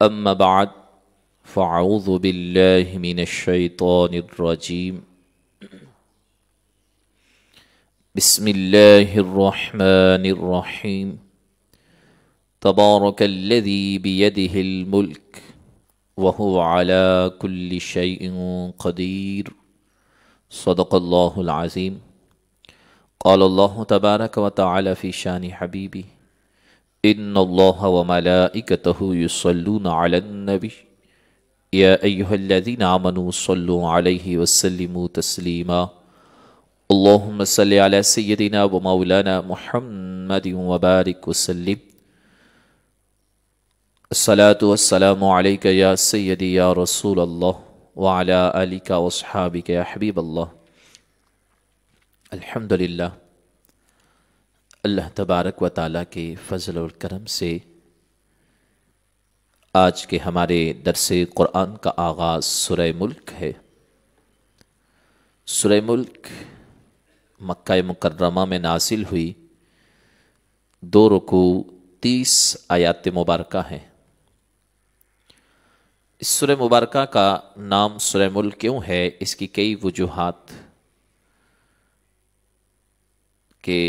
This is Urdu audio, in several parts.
أما بعد فأعوذ بالله من الشيطان الرجيم بسم الله الرحمن الرحيم تبارك الذي بيده الملك وهو على كل شيء قدير صدق الله العظيم قال الله تبارك وتعالى في شان حبيبه إن الله وملائكته يصلون على النبي يا أيها الذين آمنوا صلوا عليه وسلموا تسليما اللهم صل على سيدنا ومولانا محمد وبارك وسلم الصلاة والسلام عليك يا سيدي يا رسول الله وعلى آلك وأصحابك يا حبيب الله الحمدللہ اللہ تبارک و تعالیٰ کے فضل اور کرم سے آج کے ہمارے درس قرآن کا آغاز سورہ ملک ہے۔ سورہ ملک مکہ مکرمہ میں نازل ہوئی، 2 رکوع 30 آیات مبارکہ ہیں۔ اس سورہ مبارکہ کا نام سورہ ملک کیوں ہے؟ اس کی کئی وجوہات کہ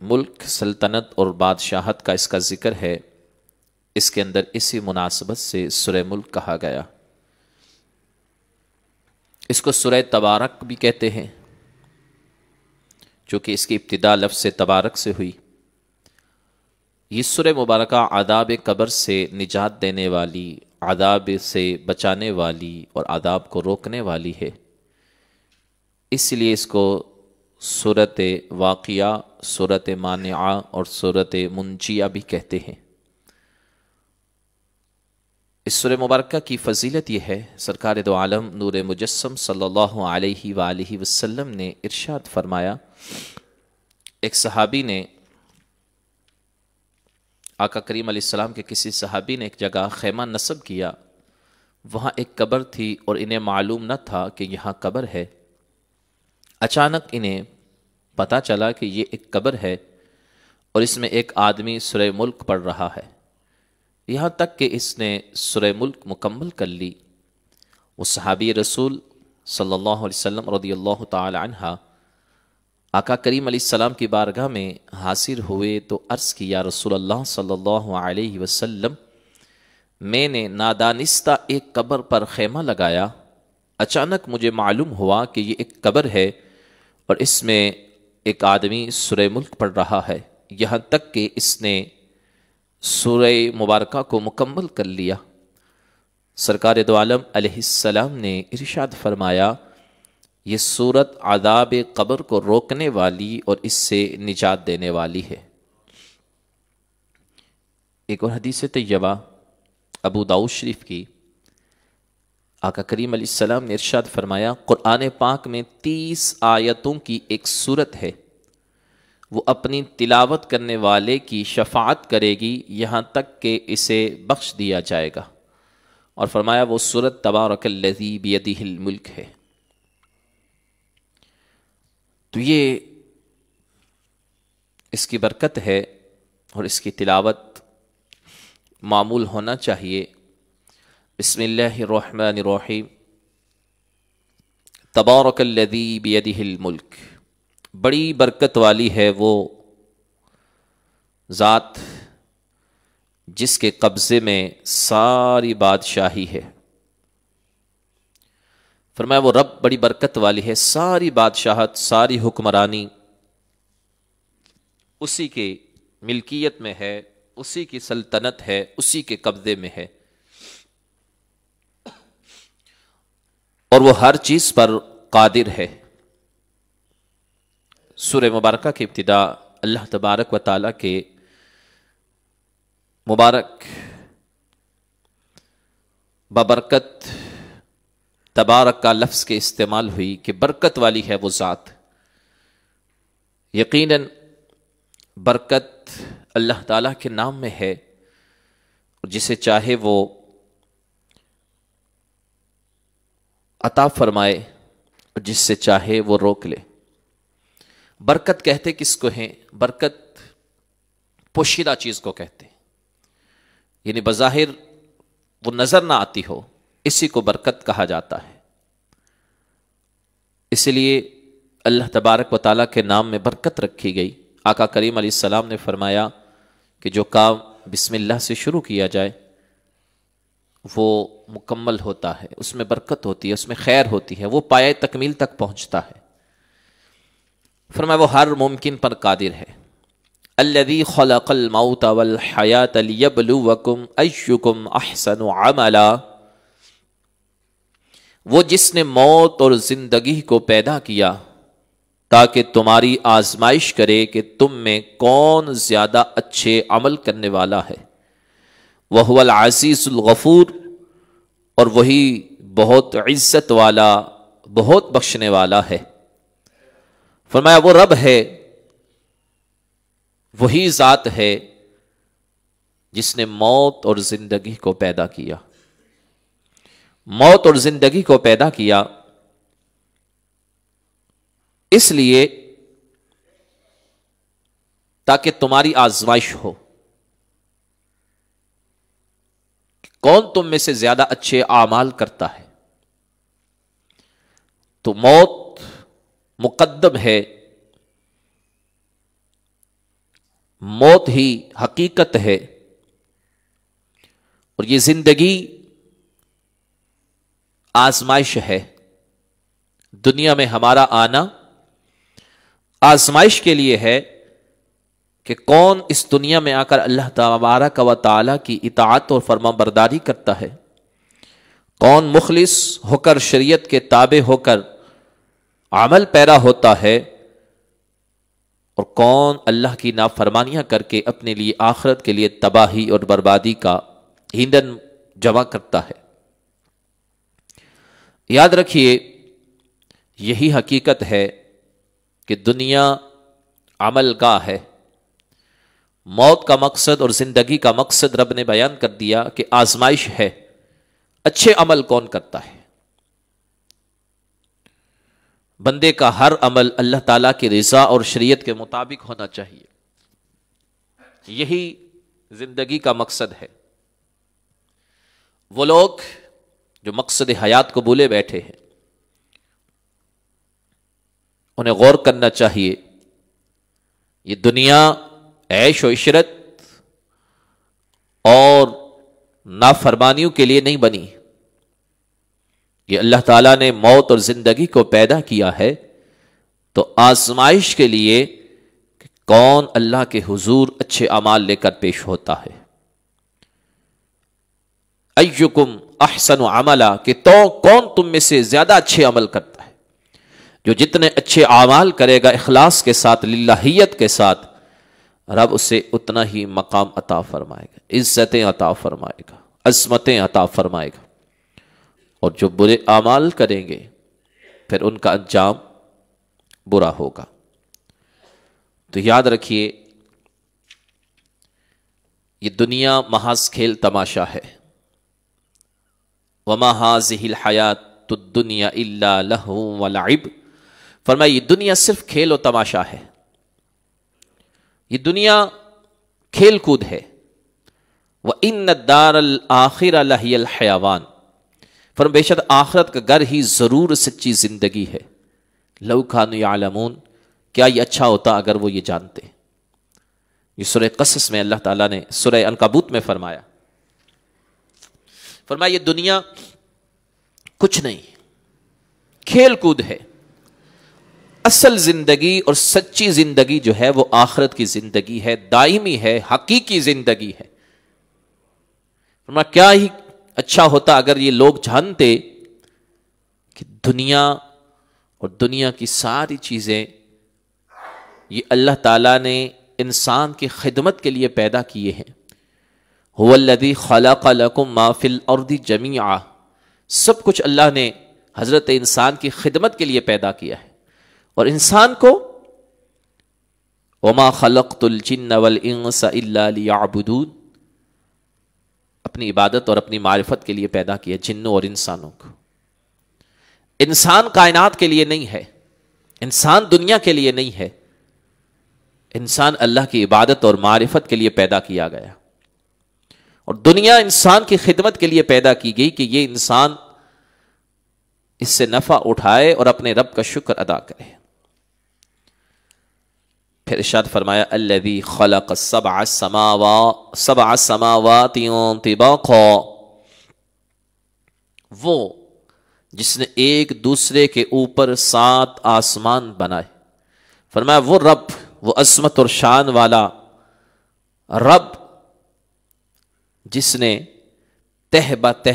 ملک، سلطنت اور بادشاہت کا اس کا ذکر ہے، اس کے اندر اسی مناسبت سے سورہ ملک کہا گیا۔ اس کو سورہ تبارک بھی کہتے ہیں، چونکہ اس کی ابتدا لفظ تبارک سے ہوئی۔ یہ سورہ مبارکہ عذاب قبر سے نجات دینے والی، عذاب سے بچانے والی اور عذاب کو روکنے والی ہے، اس لیے اس کو سورۃ واقعہ، سورۃ مانعہ اور سورۃ منجیہ بھی کہتے ہیں۔ اس سورہ مبارکہ کی فضیلت یہ ہے، سرکار دو عالم نور مجسم صلی اللہ علیہ وآلہ وسلم نے ارشاد فرمایا، ایک صحابی نے، آقا کریم علیہ السلام کے کسی صحابی نے ایک جگہ خیمہ نصب کیا، وہاں ایک قبر تھی اور انہیں معلوم نہ تھا کہ یہاں قبر ہے۔ اچانک انہیں پتہ چلا کہ یہ ایک قبر ہے اور اس میں ایک آدمی سورہ ملک پڑھ رہا ہے، یہاں تک کہ اس نے سورہ ملک مکمل کر لی۔ وہ صحابی رسول صلی اللہ علیہ وسلم رضی اللہ تعالی عنہ آقا کریم علیہ السلام کی بارگاہ میں حاضر ہوئے تو عرض کیا، رسول اللہ صلی اللہ علیہ وسلم، میں نے نادانستہ ایک قبر پر خیمہ لگایا، اچانک مجھے معلوم ہوا کہ یہ ایک قبر ہے اور اس میں ایک آدمی سورہ ملک پڑھ رہا ہے، یہاں تک کہ اس نے سورہ مبارکہ کو مکمل کر لیا۔ سرکار دو عالم علیہ السلام نے ارشاد فرمایا، یہ سورت عذاب قبر کو روکنے والی اور اس سے نجات دینے والی ہے۔ ایک اور حدیث طیبہ ابو داؤد شریف کی، آقا کریم علیہ السلام نے ارشاد فرمایا، قرآن پاک میں 30 آیتوں کی ایک سورت ہے، وہ اپنی تلاوت کرنے والے کی شفاعت کرے گی یہاں تک کہ اسے بخش دیا جائے گا، اور فرمایا وہ سورت تبارک الذی بیدہ الملک ہے۔ تو یہ اس کی برکت ہے اور اس کی تلاوت معمول ہونا چاہیے۔ بسم اللہ الرحمن الرحیم تبارک الذی بیدہ الملک، بڑی برکت والی ہے وہ ذات جس کے قبضے میں ساری بادشاہی ہے۔ فرمایا وہ رب بڑی برکت والی ہے، ساری بادشاہت، ساری حکمرانی اسی کے ملکیت میں ہے، اسی کی سلطنت ہے، اسی کے قبضے میں ہے، اور وہ ہر چیز پر قادر ہے۔ سورہ مبارکہ کی ابتدا اللہ تبارک و تعالیٰ کے مبارک ببرکت تبارک کا لفظ کے استعمال ہوئی کہ برکت والی ہے وہ ذات۔ یقیناً برکت اللہ تعالیٰ کے نام میں ہے، جسے چاہے وہ عطا فرمائے اور جس سے چاہے وہ روک لے۔ برکت کہتے کس کو ہیں؟ برکت پوشیدہ چیز کو کہتے ہیں، یعنی بظاہر وہ نظر نہ آتی ہو، اسی کو برکت کہا جاتا ہے۔ اس لیے اللہ تبارک و تعالیٰ کے نام میں برکت رکھی گئی۔ آقا کریم علیہ السلام نے فرمایا کہ جو کام بسم اللہ سے شروع کیا جائے وہ مکمل ہوتا ہے، اس میں برکت ہوتی ہے، اس میں خیر ہوتی ہے، وہ پایہ تکمیل تک پہنچتا ہے۔ فرمایا وہ ہر ممکن پر قادر ہے۔ الذی خلق الموت والحیات لیبلوکم ایکم احسن عملا، وہ جس نے موت اور زندگی کو پیدا کیا تاکہ تمہاری آزمائش کرے کہ تم میں کون زیادہ اچھے عمل کرنے والا ہے۔ وَهُوَ الْعَزِيزُ الْغَفُورُ، اور وہی بہت عزت والا، بہت بخشنے والا ہے۔ فرمایا وہ رب ہے، وہی ذات ہے جس نے موت اور زندگی کو پیدا کیا۔ موت اور زندگی کو پیدا کیا اس لیے تاکہ تمہاری آزمائش ہو، کون تم میں سے زیادہ اچھے اعمال کرتا ہے۔ تو موت مقدم ہے، موت ہی حقیقت ہے، اور یہ زندگی آزمائش ہے۔ دنیا میں ہمارا آنا آزمائش کے لیے ہے کہ کون اس دنیا میں آ کر اللہ تبارک و تعالی کی اطاعت اور فرما برداری کرتا ہے، کون مخلص ہو کر شریعت کے تابع ہو کر عمل پیرا ہوتا ہے، اور کون اللہ کی نافرمانیاں کر کے اپنے لیے آخرت کے لیے تباہی اور بربادی کا ایندھن جمع کرتا ہے۔ یاد رکھیے یہی حقیقت ہے کہ دنیا عمل گاہ ہے۔ موت کا مقصد اور زندگی کا مقصد رب نے بیان کر دیا کہ آزمائش ہے۔ اچھے عمل کون کرتا ہے؟ بندے کا ہر عمل اللہ تعالیٰ کی رضا اور شریعت کے مطابق ہونا چاہیے، یہی زندگی کا مقصد ہے۔ وہ لوگ جو مقصد حیات کو بھولے بیٹھے ہیں انہیں غور کرنا چاہیے، یہ دنیا عیش و عشرت اور نافرمانیوں کے لیے نہیں بنی، یہ اللہ تعالیٰ نے موت اور زندگی کو پیدا کیا ہے تو آزمائش کے لیے کہ کون اللہ کے حضور اچھے اعمال لے کر پیش ہوتا ہے۔ ایکم احسن عملا، کہ تو کون تم میں سے زیادہ اچھے عمل کرتا ہے۔ جو جتنے اچھے اعمال کرے گا اخلاص کے ساتھ، للہیت کے ساتھ، رب اسے اتنا ہی مقام عطا فرمائے گا، عزتیں عطا فرمائے گا، عظمتیں عطا فرمائے گا۔ اور جو برے اعمال کریں گے پھر ان کا انجام برا ہوگا۔ تو یاد رکھیے یہ دنیا محض کھیل تماشا ہے۔ وَمَا هَٰذِهِ الْحَيَاةُ الدُّنْيَا إِلَّا لَهْوٌ وَلَعِبٌ، فرمایا یہ دنیا صرف کھیل و تماشا ہے، یہ دنیا کھیل کود ہے۔ وَإِنَّ الدَّارَ الْآخِرَةَ لَهِيَ الْحَيَوَانُ، فرمایا بے شک آخرت کا گھر ہی ضرور سچی زندگی ہے۔ لَوْ كَانُوا يَعْلَمُونَ، کیا یہ اچھا ہوتا اگر وہ یہ جانتے۔ یہ سورہ قصص میں اللہ تعالیٰ نے سورہ عنکبوت میں فرمایا یہ دنیا کچھ نہیں، کھیل کود ہے۔ اصل زندگی اور سچی زندگی جو ہے وہ آخرت کی زندگی ہے، دائمی ہے، حقیقی زندگی ہے۔ فرمایا کیا ہی اچھا ہوتا اگر یہ لوگ جانتے کہ دنیا اور دنیا کی ساری چیزیں یہ اللہ تعالیٰ نے انسان کی خدمت کے لیے پیدا کیے ہیں۔ هو الذی خلق لکم ما فی الارض جمیعا، سب کچھ اللہ نے حضرت انسان کی خدمت کے لیے پیدا کیا ہے، اور انسان کو وما خلقت الجن والانس الا لیعبدون، اپنی عبادت اور اپنی معرفت کے لیے پیدا کیا جنوں اور انسانوں کو۔ انسان کائنات کے لیے نہیں ہے، انسان دنیا کے لیے نہیں ہے، انسان اللہ کی عبادت اور معرفت کے لیے پیدا کیا گیا۔ اور دنیا انسان کی خدمت کے لیے پیدا کی گئی کہ یہ انسان اس سے نفع اٹھائے اور اپنے رب کا شکر ادا کرے. پھر ارشاد فرمایا الذی خلق سبع سماوات طباقا، وہ جس نے ایک دوسرے کے اوپر 7 آسمان بنائے. فرمایا وہ رب، وہ عظمت اور شان والا رب جس نے تہ بتہ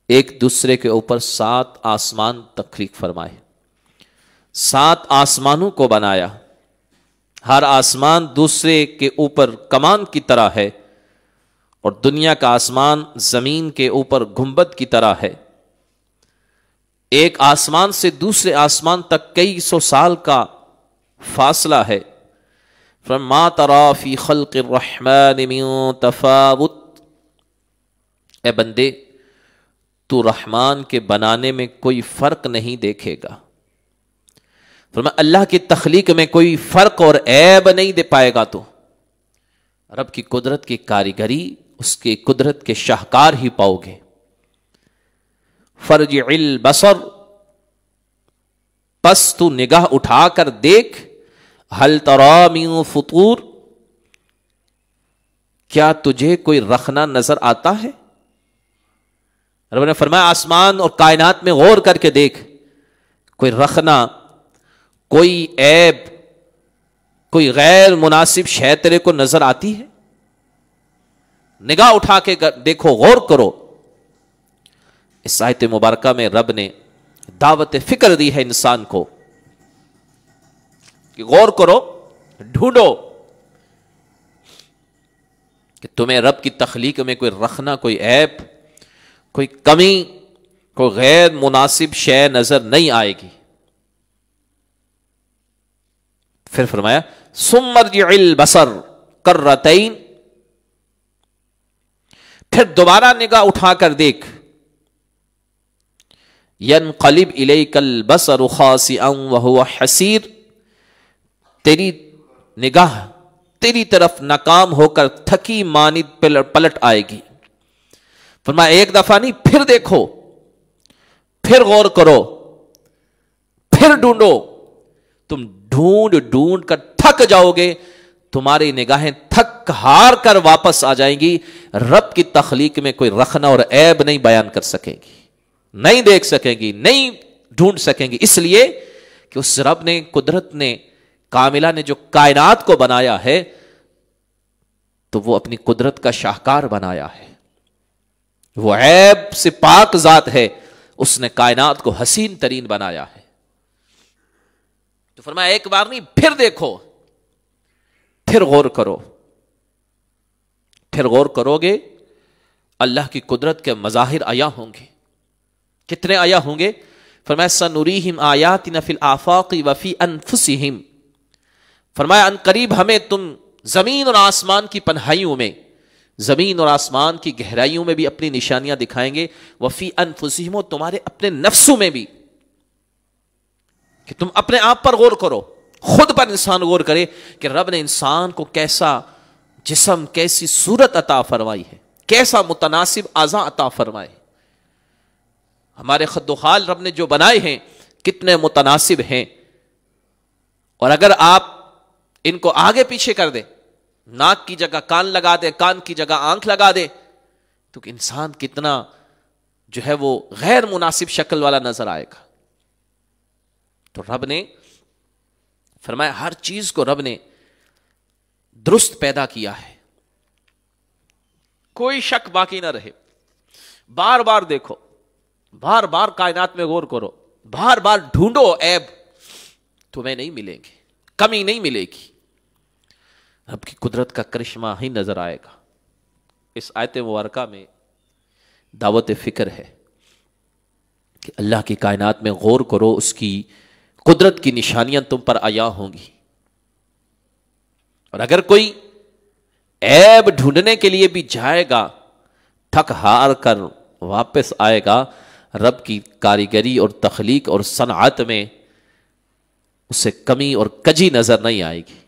ایک دوسرے کے اوپر 7 آسمان تخلیق فرمائے، 7 آسمانوں کو بنایا. ہر آسمان دوسرے کے اوپر کمان کی طرح ہے، اور دنیا کا آسمان زمین کے اوپر گنبد کی طرح ہے. ایک آسمان سے دوسرے آسمان تک کئی سو سال کا فاصلہ ہے. فما ترى فی خلق الرحمن من تفاوت، اے بندے تو رحمان کے بنانے میں کوئی فرق نہیں دیکھے گا. فرمایا اللہ کی تخلیق میں کوئی فرق اور عیب نہیں دے پائے گا. تو رب کی قدرت کی کاریگری، اس کی قدرت کے شاہکار ہی پاؤ گے. فرجع البصر، پس تو نگاہ اٹھا کر دیکھ، هل ترى من فطور، کیا تجھے کوئی رخنا نظر آتا ہے؟ رب نے فرمایا آسمان اور کائنات میں غور کر کے دیکھ، کوئی رخنا، کوئی عیب، کوئی غیر مناسب شے تیرے کو نظر آتی ہے؟ نگاہ اٹھا کے دیکھو، غور کرو. اس آیت مبارکہ میں رب نے دعوت فکر دی ہے انسان کو کہ غور کرو، ڈھونڈو کہ تمہیں رب کی تخلیق میں کوئی رخنا، کوئی عیب، کوئی کمی، کوئی غیر مناسب شے نظر نہیں آئے گی. پھر فرمایا ثم ارجع البصر کرتین، پھر دوبارہ نگاہ اٹھا کر دیکھ. ينقلب الیک البصر خاسئا وهو حسیر، تیری نگاہ تیری طرف ناکام ہو کر تھکی مانند پلٹ آئے گی. فرمایا ایک دفعہ نہیں، پھر دیکھو، پھر غور کرو، پھر ڈھونڈو. تم ڈھونڈ ڈھونڈ کر تھک جاؤ گے، تمہاری نگاہیں تھک ہار کر واپس آ جائیں گی. رب کی تخلیق میں کوئی رخنا اور عیب نہیں بیان کر سکیں گی، نہیں دیکھ سکیں گی، نہیں ڈھونڈ سکیں گی. اس لیے کہ اس رب نے، قدرت نے کاملہ نے جو کائنات کو بنایا ہے، تو وہ اپنی قدرت کا شاہکار بنایا ہے، وہ عیب سے پاک ذات ہے. اس نے کائنات کو حسین ترین بنایا ہے. تو فرمایا ایک بار نہیں، پھر دیکھو، پھر غور کرو. پھر غور کرو گے، اللہ کی قدرت کے مظاہر عیاں ہوں گے. کتنے عیاں ہوں گے؟ فرمایا سنریہم آیاتنا فی الآفاق وفی انفسہم. فرمایا ان قریب ہمیں تم زمین اور آسمان کی پنہائیوں میں، زمین اور آسمان کی گہرائیوں میں بھی اپنی نشانیاں دکھائیں گے. وفی انفسہم، تمہارے اپنے نفسوں میں بھی، کہ تم اپنے آپ پر غور کرو، خود پر انسان غور کرے کہ رب نے انسان کو کیسا جسم، کیسی صورت عطا فرمائی ہے، کیسا متناسب اعضاء عطا فرمائے. ہمارے خد و خال رب نے جو بنائے ہیں کتنے متناسب ہیں. اور اگر آپ ان کو آگے پیچھے کر دیں، ناک کی جگہ کان لگا دے، کان کی جگہ آنکھ لگا دے، تو انسان کتنا جو ہے وہ غیر مناسب شکل والا نظر آئے گا. تو رب نے فرمایا ہر چیز کو رب نے درست پیدا کیا ہے، کوئی شک باقی نہ رہے. بار بار دیکھو، بار بار کائنات میں غور کرو، بار بار ڈھونڈو عیب، تمہیں نہیں ملیں گے، کمی نہیں ملے گی. رب کی قدرت کا کرشمہ ہی نظر آئے گا. اس آیت مبارکہ میں دعوت فکر ہے کہ اللہ کی کائنات میں غور کرو، اس کی قدرت کی نشانیاں تم پر عیاں ہوں گی. اور اگر کوئی عیب ڈھونڈنے کے لیے بھی جائے گا، تھک ہار کر واپس آئے گا، رب کی کاریگری اور تخلیق اور صنعت میں اسے کمی اور کجی نظر نہیں آئے گی.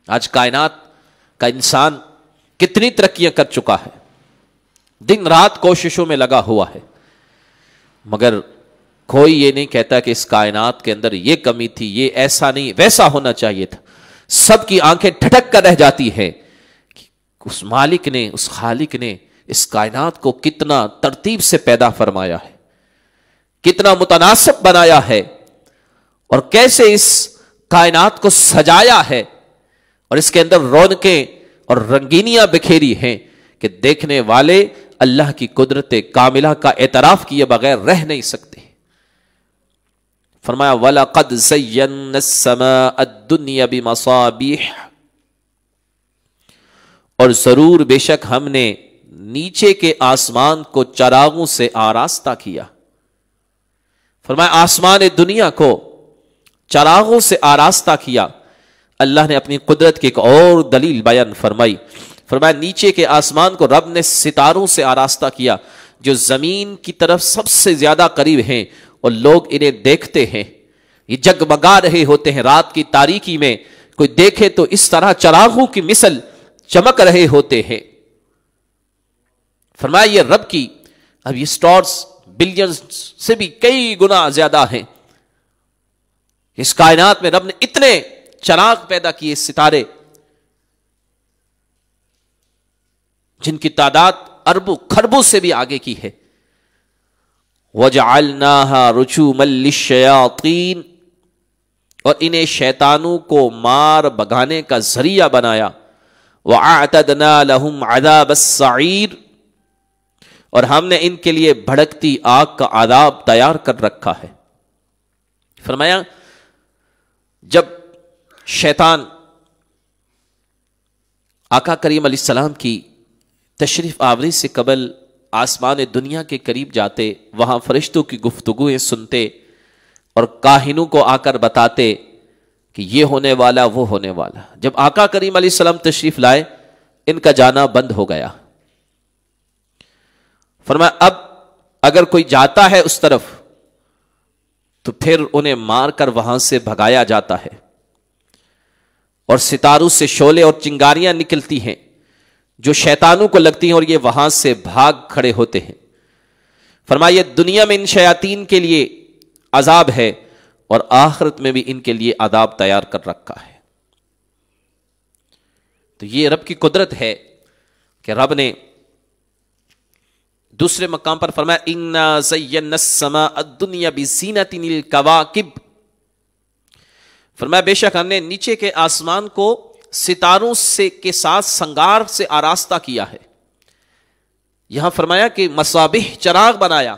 آج کائنات کا انسان کتنی ترقیاں کر چکا ہے، دن رات کوششوں میں لگا ہوا ہے، مگر کوئی یہ نہیں کہتا کہ اس کائنات کے اندر یہ کمی تھی، یہ ایسا نہیں ویسا ہونا چاہیے تھا۔ سب کی آنکھیں ٹھٹک کر رہ جاتی ہیں کہ اس مالک نے، اس خالق نے اس کائنات کو کتنا ترتیب سے پیدا فرمایا ہے، کتنا متناسب بنایا ہے، اور کیسے اس کائنات کو سجایا ہے، اور اس کے اندر رونقیں اور رنگینیاں بکھیری ہیں کہ دیکھنے والے اللہ کی قدرت کاملہ کا اعتراف کیے بغیر رہ نہیں سکتے۔ فرمایا وَلَقَدْ زَيَّنَّا السَّمَاءَ الدُّنْيَا بِمَصَابِيحَ، اور ضرور بے شک ہم نے نیچے کے آسمان کو چراغوں سے آراستہ کیا۔ فرمایا آسمان دنیا کو چراغوں سے آراستہ کیا۔ اللہ نے اپنی قدرت کی ایک اور دلیل بیان فرمائی، فرمایا نیچے کے آسمان کو رب نے ستاروں سے آراستہ کیا جو زمین کی طرف سب سے زیادہ قریب ہیں، اور لوگ انہیں دیکھتے ہیں، یہ جگمگا رہے ہوتے ہیں رات کی تاریکی میں، کوئی دیکھے تو اس طرح چراغوں کی مثل چمک رہے ہوتے ہیں۔ فرمایا یہ رب کی، اب یہ سٹارز بلینز سے بھی کئی گنا زیادہ ہیں، اس کائنات میں رب نے اتنے چراغ پیدا کیے، ستارے جن کی تعداد اربوں خربوں سے بھی آگے کی ہے۔ وَجَعَلْنَاهَا رُجُومًا لِلشَّيَاطِينِ، اور انہیں شیطانوں کو مار بگانے کا ذریعہ بنایا۔ وَأَعْتَدْنَا لَهُمْ عَذَابَ السَّعِيرِ، اور ہم نے ان کے لیے بھڑکتی آگ کا عذاب تیار کر رکھا ہے۔ فرمایا جب شیطان آقا کریم علیہ السلام کی تشریف آوری سے قبل آسمان دنیا کے قریب جاتے، وہاں فرشتوں کی گفتگویں سنتے اور کاہنوں کو آ کر بتاتے کہ یہ ہونے والا وہ ہونے والا۔ جب آقا کریم علیہ السلام تشریف لائے ان کا جانا بند ہو گیا۔ فرمایا اب اگر کوئی جاتا ہے اس طرف تو پھر انہیں مار کر وہاں سے بھگایا جاتا ہے، اور ستاروں سے شعلے اور چنگاریاں نکلتی ہیں جو شیطانوں کو لگتی ہیں، اور یہ وہاں سے بھاگ کھڑے ہوتے ہیں۔ فرمایا یہ دنیا میں ان شیاطین کے لیے عذاب ہے، اور آخرت میں بھی ان کے لیے عذاب تیار کر رکھا ہے۔ تو یہ رب کی قدرت ہے کہ رب نے دوسرے مقام پر فرمایا اِنَّا زَيَّنَّا السَّمَاءَ الدُّنْيَا بِزِينَةٍ الْكَوَاكِبِ، فرمایا بے شک ہم نے نیچے کے آسمان کو ستاروں سے کے ساتھ سنگار سے آراستہ کیا ہے۔ یہاں فرمایا کہ مصابیح چراغ بنایا،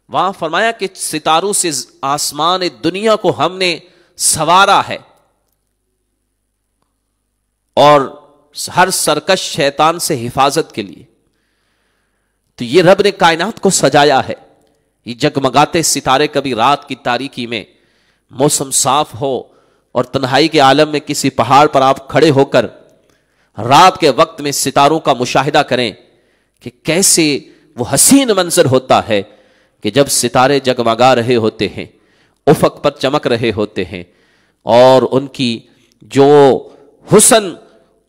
وہاں فرمایا کہ ستاروں سے آسمان دنیا کو ہم نے سنوارا ہے، اور ہر سرکش شیطان سے حفاظت کے لیے۔ تو یہ رب نے کائنات کو سجایا ہے، یہ جگمگاتے ستارے کبھی رات کی تاریکی میں موسم صاف ہو اور تنہائی کے عالم میں کسی پہاڑ پر آپ کھڑے ہو کر رات کے وقت میں ستاروں کا مشاہدہ کریں کہ کیسے وہ حسین منظر ہوتا ہے کہ جب ستارے جگمگا رہے ہوتے ہیں، افق پر چمک رہے ہوتے ہیں، اور ان کی جو حسن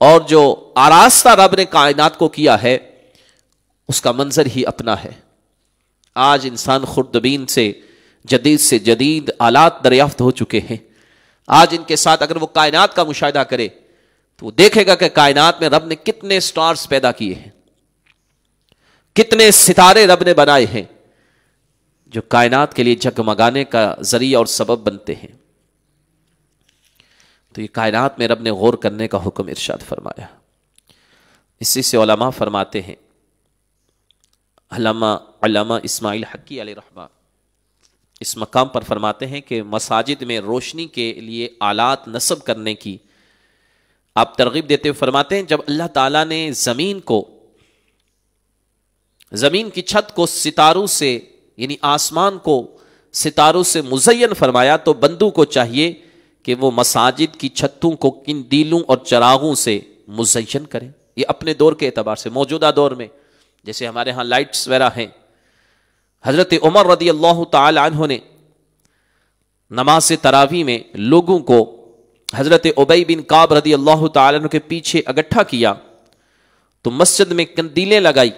اور جو آراستہ رب نے کائنات کو کیا ہے اس کا منظر ہی اپنا ہے۔ آج انسان خوردبین سے جدید آلات دریافت ہو چکے ہیں، آج ان کے ساتھ اگر وہ کائنات کا مشاہدہ کرے تو وہ دیکھے گا کہ کائنات میں رب نے کتنے سٹارز پیدا کیے ہیں، کتنے ستارے رب نے بنائے ہیں جو کائنات کے لیے جگمگانے کا ذریعہ اور سبب بنتے ہیں۔ تو یہ کائنات میں رب نے غور کرنے کا حکم ارشاد فرمایا۔ اسی سے علماء فرماتے ہیں، علامہ اسماعیل حقی علیہ رحمہ اس مقام پر فرماتے ہیں کہ مساجد میں روشنی کے لیے آلات نصب کرنے کی آپ ترغیب دیتے ہوئے فرماتے ہیں، جب اللہ تعالیٰ نے زمین کی چھت کو ستاروں سے یعنی آسمان کو ستاروں سے مزین فرمایا تو بندوں کو چاہیے کہ وہ مساجد کی چھتوں کو قندیلوں اور چراغوں سے مزین کریں۔ یہ اپنے دور کے اعتبار سے موجودہ دور میں جیسے ہمارے ہاں لائٹس وغیرہ ہیں، حضرت عمر رضی اللہ تعالی عنہ نے نماز تراویح میں لوگوں کو حضرت ابی بن کعب رضی اللہ تعالی عنہ کے پیچھے اکٹھا کیا تو مسجد میں کندیلیں لگائی.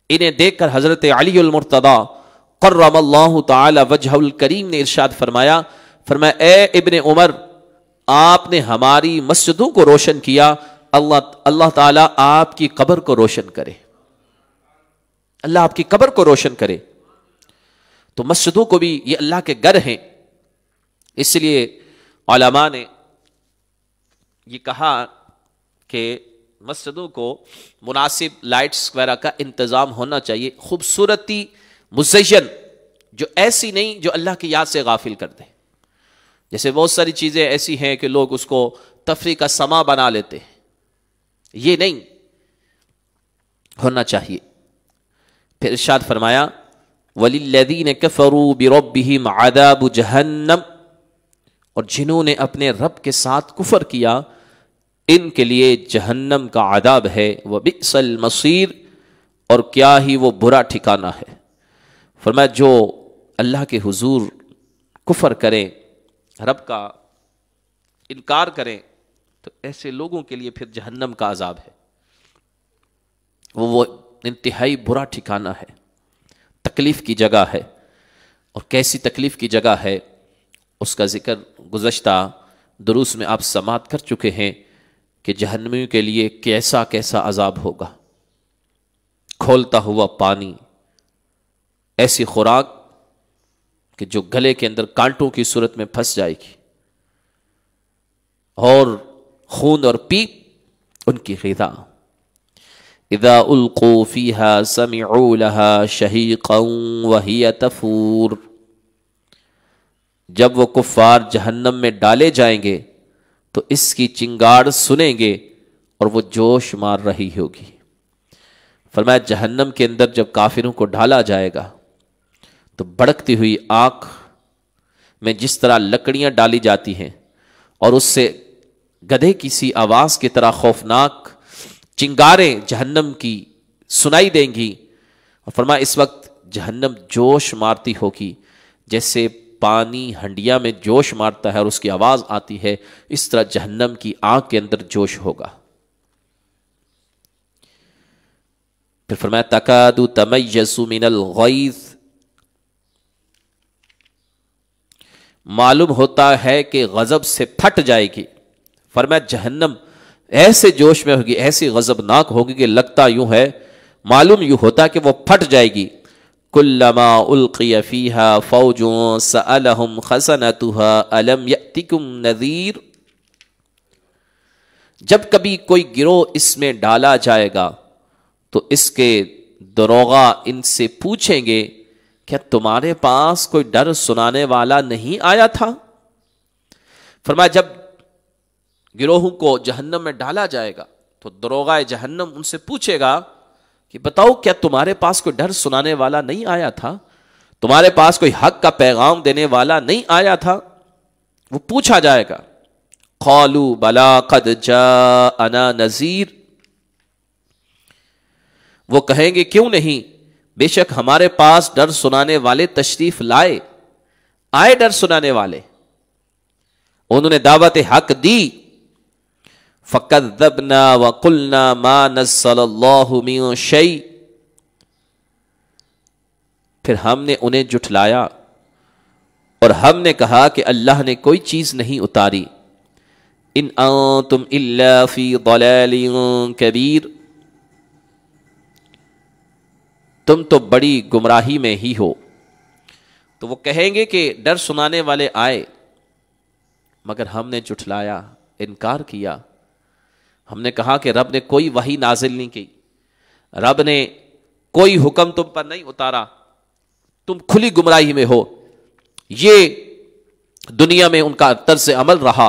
انہیں دیکھ کر حضرت علی المرتضی کرم اللہ تعالی وجہ الکریم نے ارشاد فرمایا اے ابن عمر، آپ نے ہماری مسجدوں کو روشن کیا، اللہ تعالیٰ آپ کی قبر کو روشن کرے، اللہ آپ کی قبر کو روشن کرے. تو مسجدوں کو بھی یہ اللہ کے گھر ہیں، اس لیے علماء نے یہ کہا کہ مسجدوں کو مناسب لائٹس وغیرہ کا انتظام ہونا چاہیے، خوبصورتی مزین، جو ایسی نہیں جو اللہ کی یاد سے غافل کر دے. جیسے بہت ساری چیزیں ایسی ہیں کہ لوگ اس کو تفریح کا سما بنا لیتے ہیں، یہ نہیں ہونا چاہیے. پھر ارشاد فرمایا وَلِلَّذِينَ كَفَرُوا بِرَبِّهِمْ عَذَابُ جَهَنَّمْ، اور جنہوں نے اپنے رب کے ساتھ کفر کیا ان کے لیے جہنم کا عذاب ہے، وَبِئْسَ الْمَصِيرُ، اور کیا ہی وہ برا ٹھکانہ ہے. فرمایا جو اللہ کے حضور کفر کریں، رب کا انکار کریں، تو ایسے لوگوں کے لیے پھر جہنم کا عذاب ہے، وہ انتہائی برا ٹھکانہ ہے، تکلیف کی جگہ ہے. اور کیسی تکلیف کی جگہ ہے اس کا ذکر گزشتہ دروس میں آپ سماعت کر چکے ہیں کہ جہنمیوں کے لیے کیسا کیسا عذاب ہوگا. کھولتا ہوا پانی، ایسی خوراک کہ جو گلے کے اندر کانٹوں کی صورت میں پھنس جائے گی، اور خون اور پیپ ان کی غذا. اذا القوا فيها سمعوا لها شهيقا وهي تفور، جب وہ کفار جہنم میں ڈالے جائیں گے تو اس کی چنگاڑ سنیں گے اور وہ جوش مار رہی ہوگی. فرمایا جہنم کے اندر جب کافروں کو ڈالا جائے گا تو بھڑکتی ہوئی آگ میں جس طرح لکڑیاں ڈالی جاتی ہیں اور اس سے گدھے کی سی آواز کی طرح خوفناک چنگاریں جہنم کی سنائی دیں گی. اور فرمایا اس وقت جہنم جوش مارتی ہوگی، جیسے پانی ہنڈیا میں جوش مارتا ہے اور اس کی آواز آتی ہے، اس طرح جہنم کی آگ کے اندر جوش ہوگا. پھر فرمایا تکاد تمیز من الغیظ، معلوم ہوتا ہے کہ غضب سے پھٹ جائے گی. فرمایا جہنم ایسے جوش میں ہوگی، ایسی غضبناک ہوگی کہ لگتا یوں ہے، معلوم یوں ہوتا کہ وہ پھٹ جائے گی. کلما القی فیہا فوج سألہم خزنتها الم یأتکم نذیر، جب کبھی کوئی گروہ اس میں ڈالا جائے گا تو اس کے دروغہ ان سے پوچھیں گے کیا تمہارے پاس کوئی ڈر سنانے والا نہیں آیا تھا. فرمایا جب گروہوں کو جہنم میں ڈالا جائے گا تو دروغہ جہنم ان سے پوچھے گا کہ بتاؤ کیا تمہارے پاس کوئی ڈر سنانے والا نہیں آیا تھا، تمہارے پاس کوئی حق کا پیغام دینے والا نہیں آیا تھا. وہ پوچھا جائے گا. قالوا بلا قد جاءنا نذیر، وہ کہیں گے کیوں نہیں، بے شک ہمارے پاس ڈر سنانے والے تشریف آئے ڈر سنانے والے، انہوں نے دعوت حق دی. فَكَذَّبْنَا وَقُلْنَا مَا نَزَّلَ اللَّهُ مِن شَيْءٍ، پھر ہم نے انہیں جھٹلایا اور ہم نے کہا کہ اللہ نے کوئی چیز نہیں اتاری. ان انتم الا فی ضلال کبیر، تم تو بڑی گمراہی میں ہی ہو. تو وہ کہیں گے کہ ڈر سنانے والے آئے مگر ہم نے جھٹلایا، انکار کیا. ہم نے کہا کہ رب نے کوئی وحی نازل نہیں کی، رب نے کوئی حکم تم پر نہیں اتارا، تم کھلی گمراہی میں ہو. یہ دنیا میں ان کا طرز عمل رہا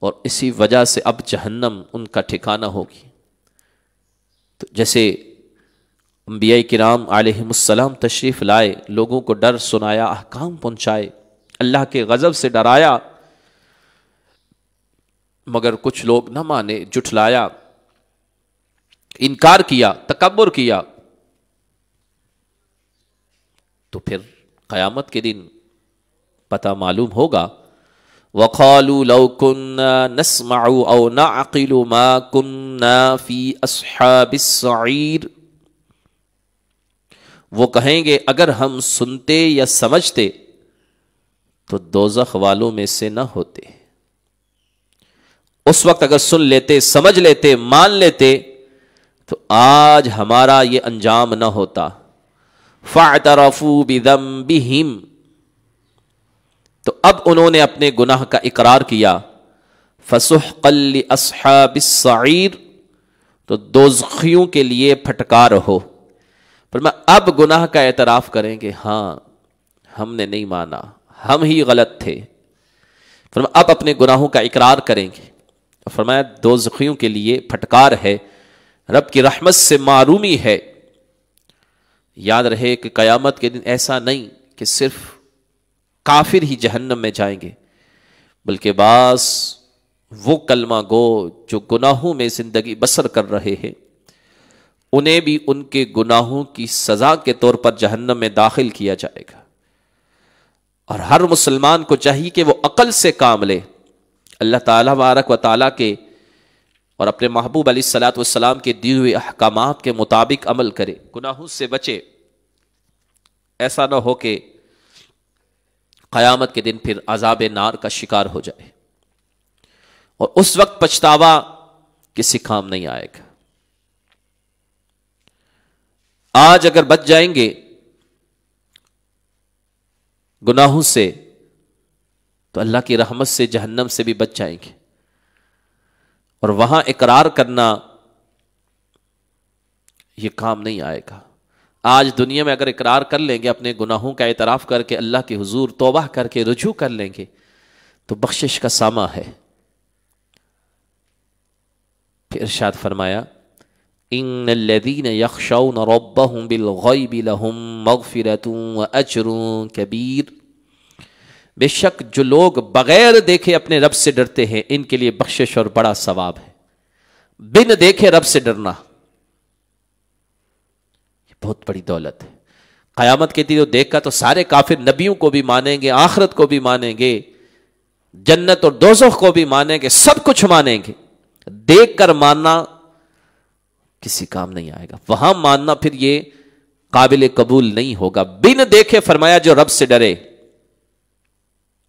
اور اسی وجہ سے اب جہنم ان کا ٹھکانہ ہوگی. تو جیسے انبیاء کرام علیہم السلام تشریف لائے، لوگوں کو ڈر سنایا، احکام پہنچائے، اللہ کے غضب سے ڈرایا، مگر کچھ لوگ نہ مانے، جھٹلایا، انکار کیا، تکبر کیا. تو پھر قیامت کے دن پتہ معلوم ہوگا وَقَالُوا لَوْ كُنَّا نَسْمَعُ أَوْ نَعْقِلُ مَا كُنَّا فِي أَصْحَابِ السَّعِيرِ، وہ کہیں گے اگر ہم سنتے یا سمجھتے تو دوزخ والوں میں سے نہ ہوتے۔ اس وقت اگر سن لیتے، سمجھ لیتے، مان لیتے تو آج ہمارا یہ انجام نہ ہوتا۔ فَاعْتَرَفُوا بِذَنبِهِمْ، تو اب انہوں نے اپنے گناہ کا اقرار کیا۔ فَسُحْقًا لِأَصْحَابِ السَّعِيرِ، تو دوزخیوں کے لیے پھٹکار ہو۔ فرمایا اب گناہ کا اعتراف کریں گے، ہاں ہم نے نہیں مانا، ہم ہی غلط تھے۔ فرمایا اب اپنے گناہوں کا اقرار کریں گے۔ فرمایا دوزخیوں کے لیے پھٹکار ہے، رب کی رحمت سے معرومی ہے۔ یاد رہے کہ قیامت کے دن ایسا نہیں کہ صرف کافر ہی جہنم میں جائیں گے، بلکہ بعض وہ کلمہ گو جو گناہوں میں زندگی بسر کر رہے ہیں، انہیں بھی ان کے گناہوں کی سزا کے طور پر جہنم میں داخل کیا جائے گا۔ اور ہر مسلمان کو چاہیے کہ وہ عقل سے کام لے، اللہ تعالیٰ بارک و تعالیٰ کے اور اپنے محبوب علیہ الصلوۃ والسلام کے دیے ہوئے احکامات کے مطابق عمل کرے، گناہوں سے بچے۔ ایسا نہ ہو کہ قیامت کے دن پھر عذاب نار کا شکار ہو جائے، اور اس وقت پچھتاوا کسی کام نہیں آئے گا۔ آج اگر بچ جائیں گے گناہوں سے تو اللہ کی رحمت سے جہنم سے بھی بچ جائیں گے، اور وہاں اقرار کرنا یہ کام نہیں آئے گا۔ آج دنیا میں اگر اقرار کر لیں گے، اپنے گناہوں کا اعتراف کر کے اللہ کے حضور توبہ کر کے رجوع کر لیں گے تو بخشش کا سامہ ہے۔ پھر ارشاد فرمایا ان الذين يخشون ربهم بالغیب لهم مغفرة واجر کبیر، بے شک جو لوگ بغیر دیکھے اپنے رب سے ڈرتے ہیں ان کے لیے بخشش اور بڑا ثواب ہے۔ بن دیکھے رب سے ڈرنا یہ بہت بڑی دولت ہے۔ قیامت کے دن دیکھ کر تو سارے کافر نبیوں کو بھی مانیں گے، آخرت کو بھی مانیں گے، جنت اور دوزخ کو بھی مانیں گے، سب کچھ مانیں گے۔ دیکھ کر ماننا کسی کام نہیں آئے گا، وہاں ماننا پھر یہ قابل قبول نہیں ہوگا۔ بن دیکھے فرمایا جو رب سے ڈرے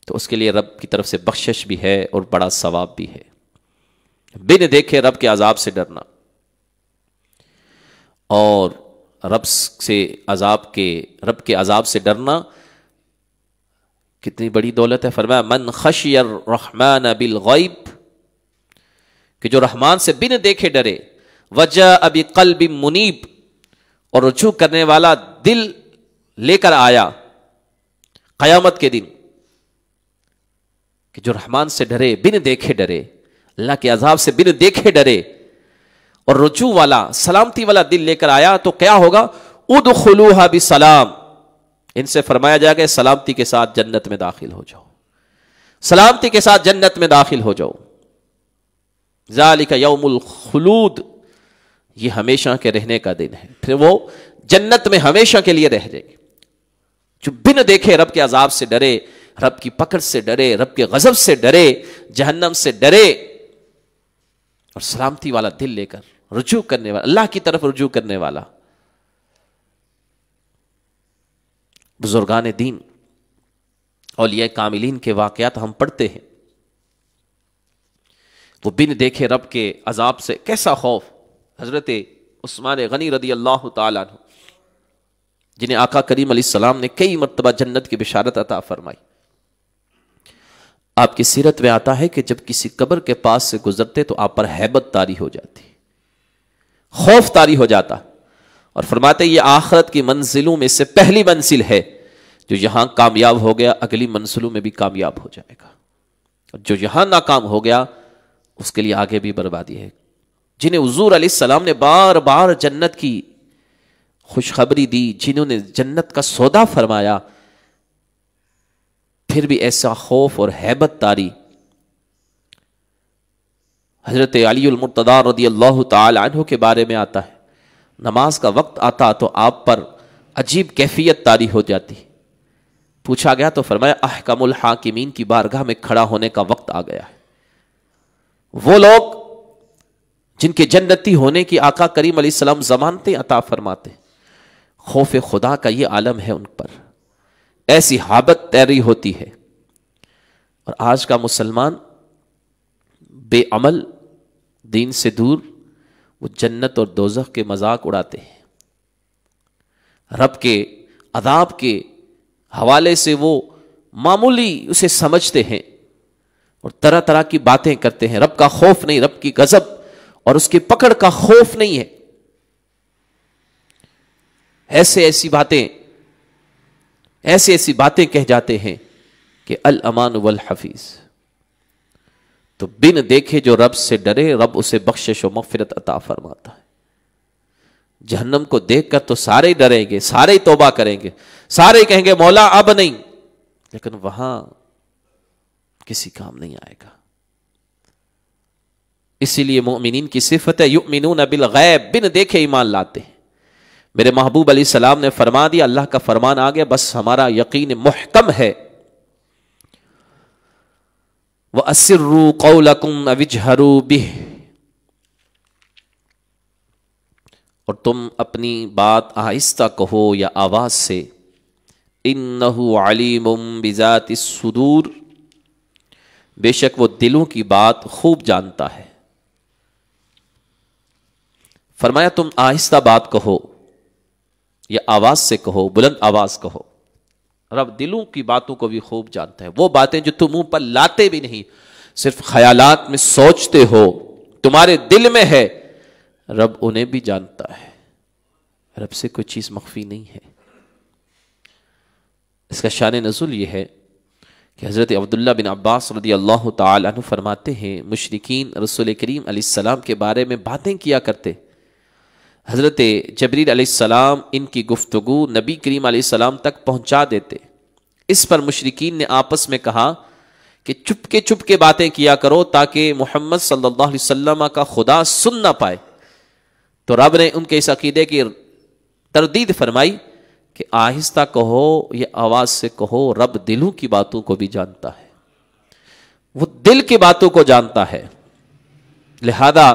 تو اس کے لیے رب کی طرف سے بخشش بھی ہے اور بڑا ثواب بھی ہے۔ بن دیکھے رب کے عذاب سے ڈرنا، اور رب کے عذاب سے ڈرنا کتنی بڑی دولت ہے۔ فرمایا من خشی الرحمن بالغیب، کہ جو رحمان سے بن دیکھے ڈرے، وجاء بقلب منیب، اور رجوع کرنے والا دل لے کر آیا قیامت کے دن، کہ جو رحمان سے ڈرے، بن دیکھے ڈرے، اللہ کے عذاب سے بن دیکھے ڈرے، اور رجوع والا سلامتی والا دل لے کر آیا تو کیا ہوگا؟ ادخلوها بسلام، ان سے فرمایا جائے گا سلامتی کے ساتھ جنت میں داخل ہو جاؤ، سلامتی کے ساتھ جنت میں داخل ہو جاؤ۔ ذالک یوم الخلود، یہ ہمیشہ کے رہنے کا دن ہے، پھر وہ جنت میں ہمیشہ کے لیے رہ جائے گی۔ جو بن دیکھے رب کے عذاب سے ڈرے، رب کی پکڑ سے ڈرے، رب کے غضب سے ڈرے، جہنم سے ڈرے، اور سلامتی والا دل لے کر رجوع کرنے والا، اللہ کی طرف رجوع کرنے والا۔ بزرگان دین، اولیاء کاملین کے واقعات ہم پڑھتے ہیں، وہ بن دیکھے رب کے عذاب سے کیسا خوف۔ حضرت عثمان غنی رضی اللہ تعالیٰ عنہ، جنہیں آقا کریم علیہ السلام نے کئی مرتبہ جنت کی بشارت عطا فرمائی، آپ کی سیرت میں آتا ہے کہ جب کسی قبر کے پاس سے گزرتے تو آپ پر ہیبت طاری ہو جاتی، خوف طاری ہو جاتا، اور فرماتے یہ آخرت کی منزلوں میں سے پہلی منزل ہے، جو یہاں کامیاب ہو گیا اگلی منزلوں میں بھی کامیاب ہو جائے گا، اور جو یہاں ناکام ہو گیا اس کے لیے آگے بھی بربادی ہے۔ جنہیں حضور علیہ السلام نے بار بار جنت کی خوشخبری دی، جنہوں نے جنت کا سودا فرمایا، پھر بھی ایسا خوف اور ہیبت طاری۔ حضرت علی المرتضیٰ رضی اللہ تعالی عنہ کے بارے میں آتا ہے، نماز کا وقت آتا تو آپ پر عجیب کیفیت طاری ہو جاتی، پوچھا گیا تو فرمایا احکم الحاکمین کی بارگاہ میں کھڑا ہونے کا وقت آ گیا ہے. وہ لوگ جن کے جنتی ہونے کی آقا کریم علیہ السلام ضمانتیں عطا فرماتے، خوف خدا کا یہ عالم ہے ان پر، ایسی ہابت تیری ہوتی ہے. اور آج کا مسلمان بے عمل، دین سے دور، وہ جنت اور دوزخ کے مذاق اڑاتے ہیں. رب کے عذاب کے حوالے سے وہ معمولی اسے سمجھتے ہیں اور طرح طرح کی باتیں کرتے ہیں. رب کا خوف نہیں، رب کی غضب اور اس کی پکڑ کا خوف نہیں ہے. ایسی باتیں کہہ جاتے ہیں کہ الامان والحفیظ. تو بن دیکھے جو رب سے ڈرے، رب اسے بخشش و مغفرت عطا فرماتا ہے. جہنم کو دیکھ کر تو سارے ڈریں گے، سارے توبہ کریں گے، سارے کہیں گے مولا اب نہیں، لیکن وہاں کسی کام نہیں آئے گا. اسی لیے مومنین کی صفت ہے یؤمنون بالغیب، بن دیکھے ایمان لاتے ہیں. میرے محبوب علیہ السلام نے فرما دیا، اللہ کا فرمان آ گیا، بس ہمارا یقین محکم ہے. وَأَسِرُّوا قَوْلَكُمْ أَوِ اجْهَرُوا بِهِ، اور تم اپنی بات آہستہ کہو یا آواز سے. إِنَّهُ عَلِيمٌ بِذَاتِ الصُّدُورِ، بے شک وہ دلوں کی بات خوب جانتا ہے. فرمایا تم آہستہ بات کہو یا آواز سے کہو، بلند آواز کہو. رب دلوں کی باتوں کو بھی خوب جانتا ہے. وہ باتیں جو تم منہ پر لاتے بھی نہیں، صرف خیالات میں سوچتے ہو، تمہارے دل میں ہے، رب انہیں بھی جانتا ہے. رب سے کوئی چیز مخفی نہیں ہے. اس کا شان نزول یہ ہے کہ حضرت عبداللہ بن عباس رضی اللہ تعالی عنہ فرماتے ہیں مشرکین رسول کریم علیہ السلام کے بارے میں باتیں کیا کرتے. حضرت جبریل علیہ السلام ان کی گفتگو نبی کریم علیہ السلام تک پہنچا دیتے. اس پر مشرکین نے آپس میں کہا کہ چپ کے باتیں کیا کرو تاکہ محمد صلی اللہ علیہ وسلم کا خدا سن نہ پائے. تو رب نے ان کے اس عقیدے کی تردید فرمائی کہ آہستہ کہو یا آواز سے کہو، رب دلوں کی باتوں کو بھی جانتا ہے، وہ دل کی باتوں کو جانتا ہے. لہذا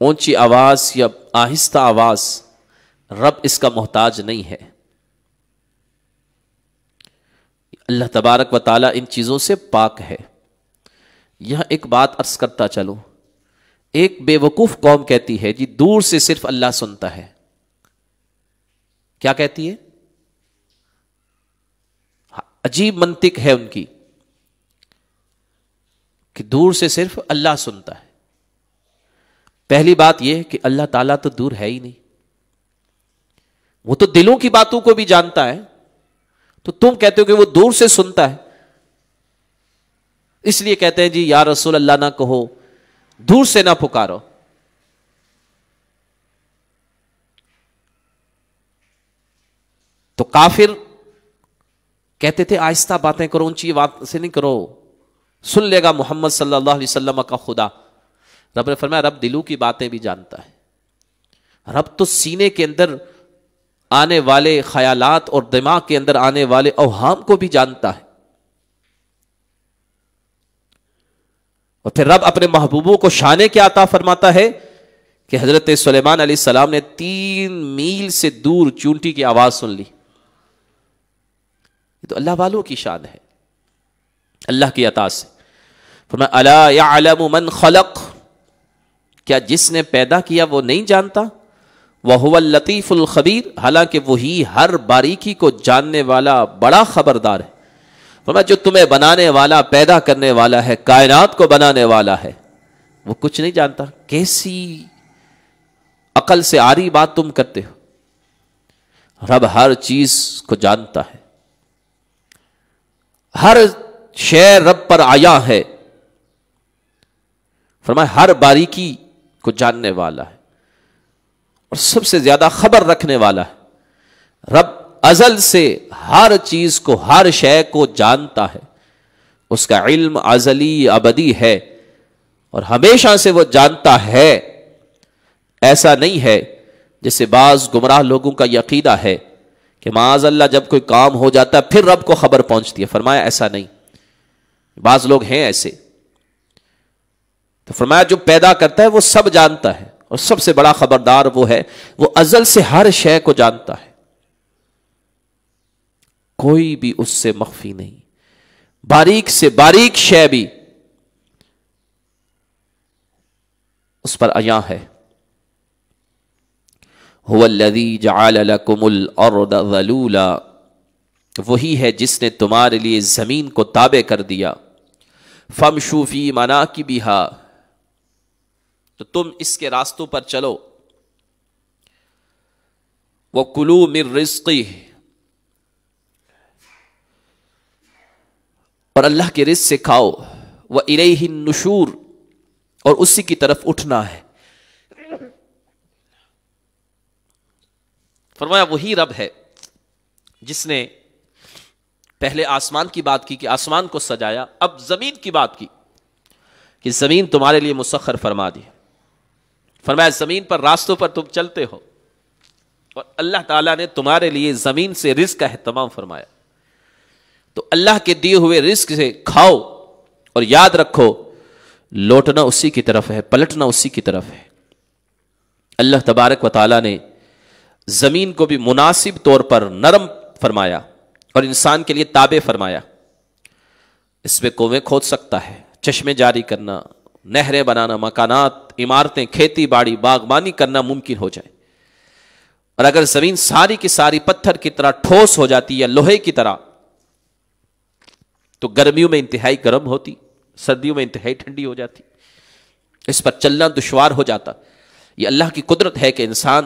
اونچی آواز یا آہستہ آواز رب اس کا محتاج نہیں ہے. اللہ تبارک و تعالی ان چیزوں سے پاک ہے. یہاں ایک بات عرض کرتا چلوں، ایک بے وقوف قوم کہتی ہے جی دور سے صرف اللہ سنتا ہے. کیا کہتی ہے؟ عجیب منطق ہے ان کی کہ دور سے صرف اللہ سنتا ہے. پہلی بات یہ کہ اللہ تعالیٰ تو دور ہے ہی نہیں، وہ تو دلوں کی باتوں کو بھی جانتا ہے. تو تم کہتے ہو کہ وہ دور سے سنتا ہے، اس لیے کہتے ہیں جی یا رسول اللہ نہ کہو، دور سے نہ پکارو. تو کافر کہتے تھے آہستہ باتیں کرو، اونچی بات سے نہیں کرو، سن لے گا محمد صلی اللہ علیہ وسلم کا خدا. رب نے فرمایا رب دلوں کی باتیں بھی جانتا ہے. رب تو سینے کے اندر آنے والے خیالات اور دماغ کے اندر آنے والے اوہام کو بھی جانتا ہے. اور پھر رب اپنے محبوبوں کو شانے کیا عطا فرماتا ہے کہ حضرت سلیمان علیہ السلام نے 3 میل سے دور چونٹی کی آواز سن لی. یہ تو اللہ والوں کی شان ہے، اللہ کی عطا سے. فرمایا الا یعلم من خلق، کیا جس نے پیدا کیا وہ نہیں جانتا؟ وَهُوَ اللَّطِيفُ الْخَبِيرُ، حالانکہ وہی ہر باریکی کو جاننے والا بڑا خبردار ہے. فرمایا جو تمہیں بنانے والا، پیدا کرنے والا ہے، کائنات کو بنانے والا ہے، وہ کچھ نہیں جانتا؟ کیسی عقل سے عاری بات تم کرتے ہو. رب ہر چیز کو جانتا ہے، ہر شے رب پر آیا ہے. فرمایا ہر باریکی کو جاننے والا ہے اور سب سے زیادہ خبر رکھنے والا ہے. رب ازل سے ہر چیز کو، ہر شے کو جانتا ہے. اس کا علم ازلی ابدی ہے اور ہمیشہ سے وہ جانتا ہے. ایسا نہیں ہے جیسے بعض گمراہ لوگوں کا یہ عقیدہ ہے کہ کہ معاذ اللہ جب کوئی کام ہو جاتا ہے پھر رب کو خبر پہنچتی ہے. فرمایا ایسا نہیں. بعض لوگ ہیں ایسے. تو فرمایا جو پیدا کرتا ہے وہ سب جانتا ہے, اور سب سے بڑا خبردار وہ ہے, وہ ازل سے ہر شے کو جانتا ہے, کوئی بھی اس سے مخفی نہیں, باریک سے باریک شے بھی اس پر عیاں ہے. هو الذی جعل لکم الارض ذلولا, وہی ہے جس نے تمہارے لیے زمین کو تابع کر دیا. فامشوا فی مناکبہا, تو تم اس کے راستوں پر چلو. وَكُلُوا مِن رِزْقِهِ, اور اللہ کے رزق سے کھاؤ. وَإِلَيْهِ النُّشُورُ, اور اسی کی طرف اٹھنا ہے. فرمایا وہی رب ہے جس نے پہلے آسمان کی بات کی کہ آسمان کو سجایا, اب زمین کی بات کی کہ زمین تمہارے لیے مسخر فرما دی. فرمایا زمین پر راستوں پر تم چلتے ہو, اور اللہ تعالیٰ نے تمہارے لیے زمین سے رزق کا اہتمام فرمایا. تو اللہ کے دیے ہوئے رزق سے کھاؤ, اور یاد رکھو لوٹنا اسی کی طرف ہے, پلٹنا اسی کی طرف ہے. اللہ تبارک و تعالیٰ نے زمین کو بھی مناسب طور پر نرم فرمایا اور انسان کے لیے تابع فرمایا. اس میں کنویں کھود سکتا ہے, چشمے جاری کرنا, نہریں بنانا, مکانات, عمارتیں, کھیتی باڑی, باغبانی کرنا ممکن ہو جائے. اور اگر زمین ساری کی ساری پتھر کی طرح ٹھوس ہو جاتی یا لوہے کی طرح, تو گرمیوں میں انتہائی گرم ہوتی, سردیوں میں انتہائی ٹھنڈی ہو جاتی, اس پر چلنا دشوار ہو جاتا. یہ اللہ کی قدرت ہے کہ انسان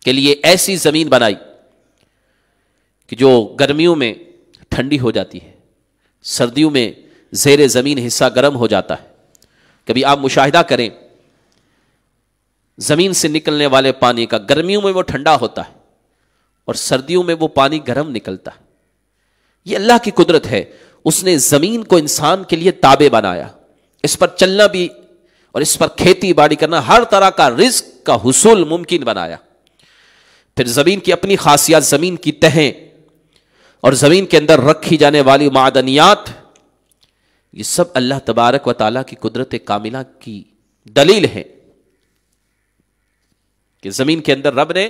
کے لیے ایسی زمین بنائی کہ جو گرمیوں میں ٹھنڈی ہو جاتی ہے, سردیوں میں زیر زمین حصہ گرم ہو جاتا ہے. کبھی آپ مشاہدہ کریں زمین سے نکلنے والے پانی کا, گرمیوں میں وہ ٹھنڈا ہوتا ہے اور سردیوں میں وہ پانی گرم نکلتا ہے. یہ اللہ کی قدرت ہے. اس نے زمین کو انسان کے لیے تابع بنایا, اس پر چلنا بھی اور اس پر کھیتی باڑی کرنا, ہر طرح کا رزق کا حصول ممکن بنایا. پھر زمین کی اپنی خاصیات, زمین کی تہیں اور زمین کے اندر رکھی جانے والی معدنیات, یہ سب اللہ تبارک و تعالیٰ کی قدرت کاملہ کی دلیل ہے کہ زمین کے اندر رب نے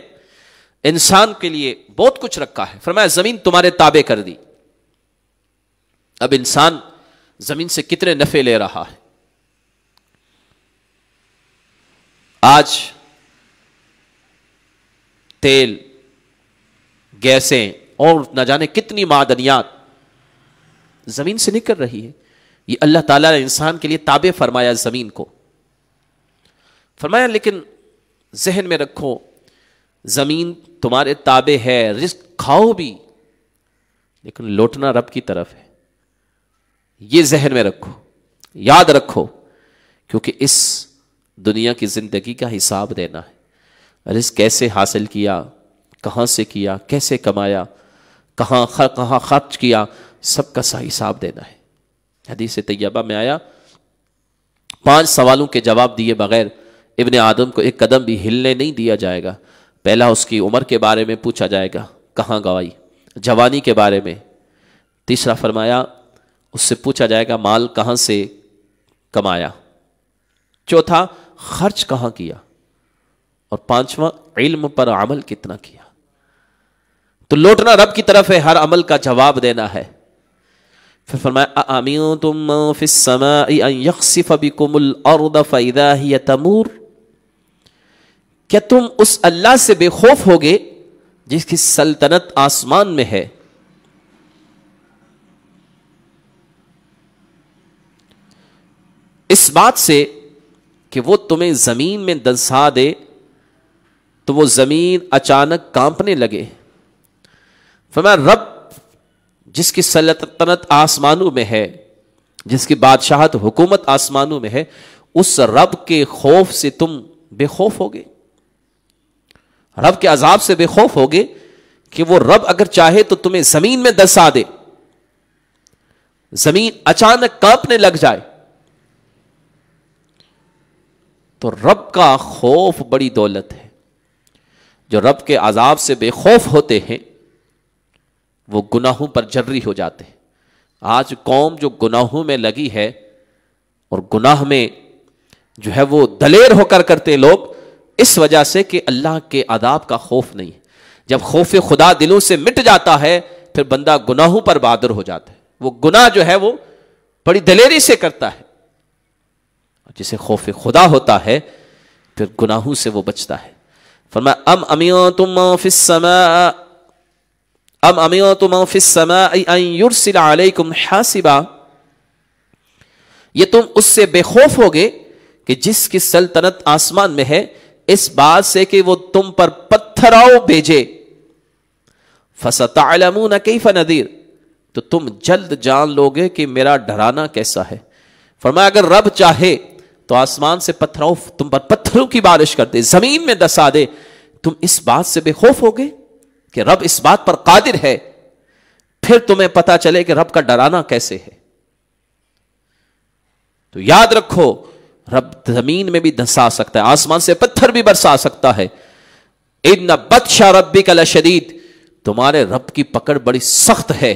انسان کے لیے بہت کچھ رکھا ہے. فرمایا زمین تمہارے تابع کر دی. اب انسان زمین سے کتنے نفع لے رہا ہے. آج تیل, گیسیں اور نہ جانے کتنی معدنیات زمین سے نکل رہی ہے. یہ اللہ تعالیٰ نے انسان کے لیے تابع فرمایا زمین کو. فرمایا لیکن ذہن میں رکھو زمین تمہارے تابع ہے, رزق کھاؤ بھی, لیکن لوٹنا رب کی طرف ہے. یہ ذہن میں رکھو, یاد رکھو, کیونکہ اس دنیا کی زندگی کا حساب دینا ہے. رزق کیسے حاصل کیا, کہاں سے کیا, کیسے کمایا, کہاں خرچ کیا, سب کا صحیح حساب دینا ہے. حدیث طیبہ میں آیا 5 سوالوں کے جواب دیے بغیر ابن آدم کو ایک قدم بھی ہلنے نہیں دیا جائے گا. پہلا اس کی عمر کے بارے میں پوچھا جائے گا, کہاں گوائی, جوانی کے بارے میں. تیسرا فرمایا اس سے پوچھا جائے گا مال کہاں سے کمایا. چوتھا خرچ کہاں کیا, اور 5واں علم پر عمل کتنا کیا. تو لوٹنا رب کی طرف ہے, ہر عمل کا جواب دینا ہے. پھر فرمایا اَأَمِنْتُم مَّن فِي السَّمَاءِ أَن يَخْسِفَ بِكُمُ الْأَرْضَ فَإِذَا هِيَ تَمُورُ, کیا تم اس اللہ سے بے خوف ہوگے جس کی سلطنت آسمان میں ہے, اس بات سے کہ وہ تمہیں زمین میں دنسا دے تو وہ زمین اچانک کانپنے لگے. فرمایا رب جس کی سلطنت آسمانوں میں ہے, جس کی بادشاہت حکومت آسمانوں میں ہے, اس رب کے خوف سے تم بے خوف ہوگے, رب کے عذاب سے بے خوف ہوگے کہ وہ رب اگر چاہے تو تمہیں زمین میں دنسا دے, زمین اچانک کانپنے لگ جائے. تو رب کا خوف بڑی دولت ہے. جو رب کے عذاب سے بے خوف ہوتے ہیں وہ گناہوں پر جری ہو جاتے ہیں۔ آج قوم جو گناہوں میں لگی ہے اور گناہ میں جو ہے وہ دلیر ہو کر کرتے لوگ، اس وجہ سے کہ اللہ کے عذاب کا خوف نہیں۔ جب خوف خدا دلوں سے مٹ جاتا ہے پھر بندہ گناہوں پر بادر ہو جاتا ہے، وہ گناہ جو ہے وہ بڑی دلیری سے کرتا ہے۔ جسے خوف خدا ہوتا ہے پھر گناہوں سے وہ بچتا ہے۔ فرمایا ام امنتم من فی السماء ان یرسل علیکم حاسبا، یہ تم اس سے بے خوف ہوگے کہ جس کی سلطنت آسمان میں ہے، اس بات سے کہ وہ تم پر پتھراؤ بھیجے۔ فستعلمون کیف نذیر، تو تم جلد جان لوگے کہ میرا ڈرانا کیسا ہے۔ فرمایا اگر رب چاہے تو آسمان سے پتھراؤ تم پر پتھروں کی بارش کر دے، زمین میں دسا دے، تم اس بات سے بے خوف ہوگے کہ رب اس بات پر قادر ہے، پھر تمہیں پتا چلے کہ رب کا ڈرانا کیسے ہے۔ تو یاد رکھو رب زمین میں بھی دھسا سکتا ہے، آسمان سے پتھر بھی برسا سکتا ہے۔ ان بطش ربک لشدید، تمہارے رب کی پکڑ بڑی سخت ہے،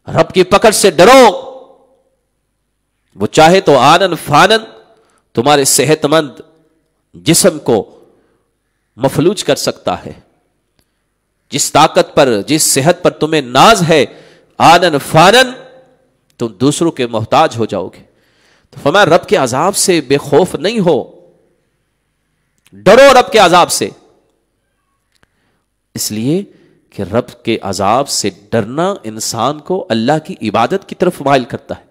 رب کی پکڑ سے ڈرو۔ وہ چاہے تو آنن فانن تمہارے صحت مند جسم کو مفلوج کر سکتا ہے۔ جس طاقت پر، جس صحت پر تمہیں ناز ہے، آنن فانن تم دوسروں کے محتاج ہو جاؤ گے۔ تو فرمایا رب کے عذاب سے بے خوف نہیں ہو، ڈرو رب کے عذاب سے، اس لیے کہ رب کے عذاب سے ڈرنا انسان کو اللہ کی عبادت کی طرف مائل کرتا ہے۔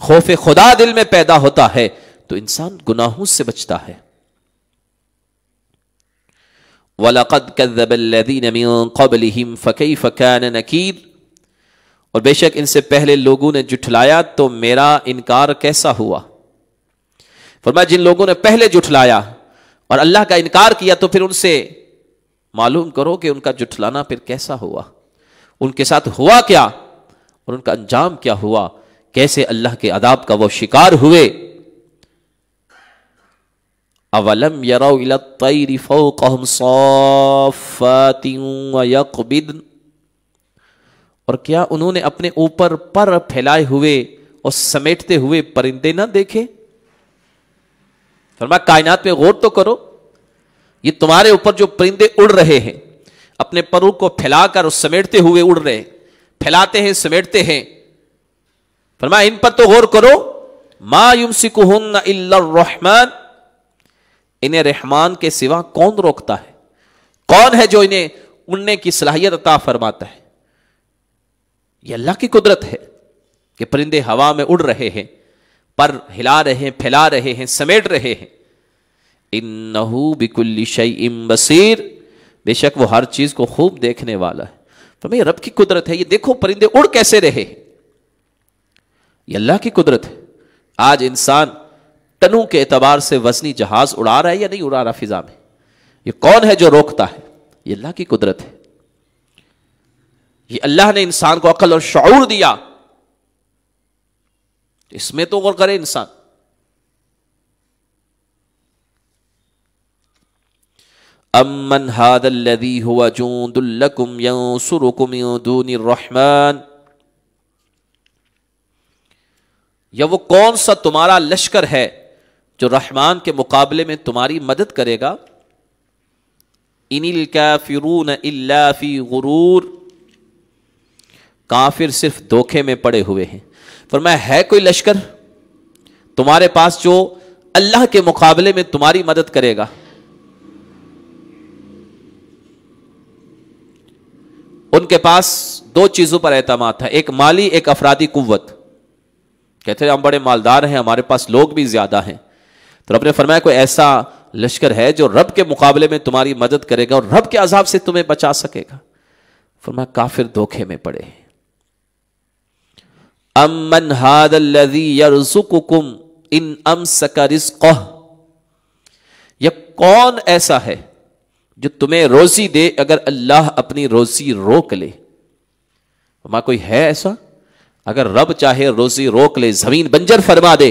خوف خدا دل میں پیدا ہوتا ہے تو انسان گناہوں سے بچتا ہے۔ وَلَقَدْ كَذَّبَ الَّذِينَ مِن قَبْلِهِمْ فَكَيْفَ كَانَ نَكِيرٌ، اور بے شک ان سے پہلے لوگوں نے جھٹلایا تو میرا انکار کیسا ہوا۔ فرمایا جن لوگوں نے پہلے جھٹلایا اور اللہ کا انکار کیا تو پھر ان سے معلوم کرو کہ ان کا جھٹلانا پھر کیسا ہوا، ان کے ساتھ ہوا کیا اور ان کا انجام کیا ہوا، کیسے اللہ کے عذاب کا وہ شکار ہوئے۔ اولم یروا الی الطیر فوقہم صافات ویقبضن، اور کیا انہوں نے اپنے اوپر پر پھیلائے ہوئے اور سمیٹتے ہوئے پرندے نہ دیکھے۔ فرمایا کائنات میں غور تو کرو، یہ تمہارے اوپر جو پرندے اڑ رہے ہیں اپنے پروں کو پھیلا کر اور سمیٹتے ہوئے اڑ رہے ہیں، پھیلاتے ہیں سمیٹتے ہیں، فرمایا ان پر تو غور کرو۔ ما یمسکہن الا الرحمن، انہیں رحمان کے سوا کون روکتا ہے، کون ہے جو انہیں اڑنے کی صلاحیت عطا فرماتا ہے۔ یہ اللہ کی قدرت ہے کہ پرندے ہوا میں اڑ رہے ہیں، پر ہلا رہے ہیں، پھیلا رہے ہیں، سمیٹ رہے ہیں۔ انہ بکل شیء بصیر، بے شک وہ ہر چیز کو خوب دیکھنے والا ہے۔ فرمایا رب کی قدرت ہے، یہ دیکھو پرندے اڑ کیسے رہے، یہ اللہ کی قدرت ہے۔ آج انسان ٹنوں کے اعتبار سے وزنی جہاز اڑا رہا ہے یا نہیں اڑا رہا فضا میں، یہ کون ہے جو روکتا ہے، یہ اللہ کی قدرت ہے۔ یہ اللہ نے انسان کو عقل اور شعور دیا، اس میں تو غور کرے انسان۔ امن ھذا الذی ھو جند لکم ینصرکم من دون الرحمن، یا وہ کون سا تمہارا لشکر ہے جو رحمان کے مقابلے میں تمہاری مدد کرے گا۔ ان الکافرون الا فی غرور، کافر صرف دھوکے میں پڑے ہوئے ہیں۔ فرمایا ہے کوئی لشکر تمہارے پاس جو اللہ کے مقابلے میں تمہاری مدد کرے گا؟ ان کے پاس دو چیزوں پر اعتماد تھا، ایک مالی، ایک افرادی قوت۔ کہتے ہیں ہم بڑے مالدار ہیں، ہمارے پاس لوگ بھی زیادہ ہیں۔ تو رب نے فرمایا کوئی ایسا لشکر ہے جو رب کے مقابلے میں تمہاری مدد کرے گا اور رب کے عذاب سے تمہیں بچا سکے گا؟ فرمایا کافر دھوکے میں پڑے ہیں۔ امن ھذا الذی یرزقکم ان امسک رزقہ، یہ کون ایسا ہے جو تمہیں روزی دے اگر اللہ اپنی روزی روک لے؟ فرمایا کوئی ہے ایسا؟ اگر رب چاہے روزی روک لے، زمین بنجر فرما دے،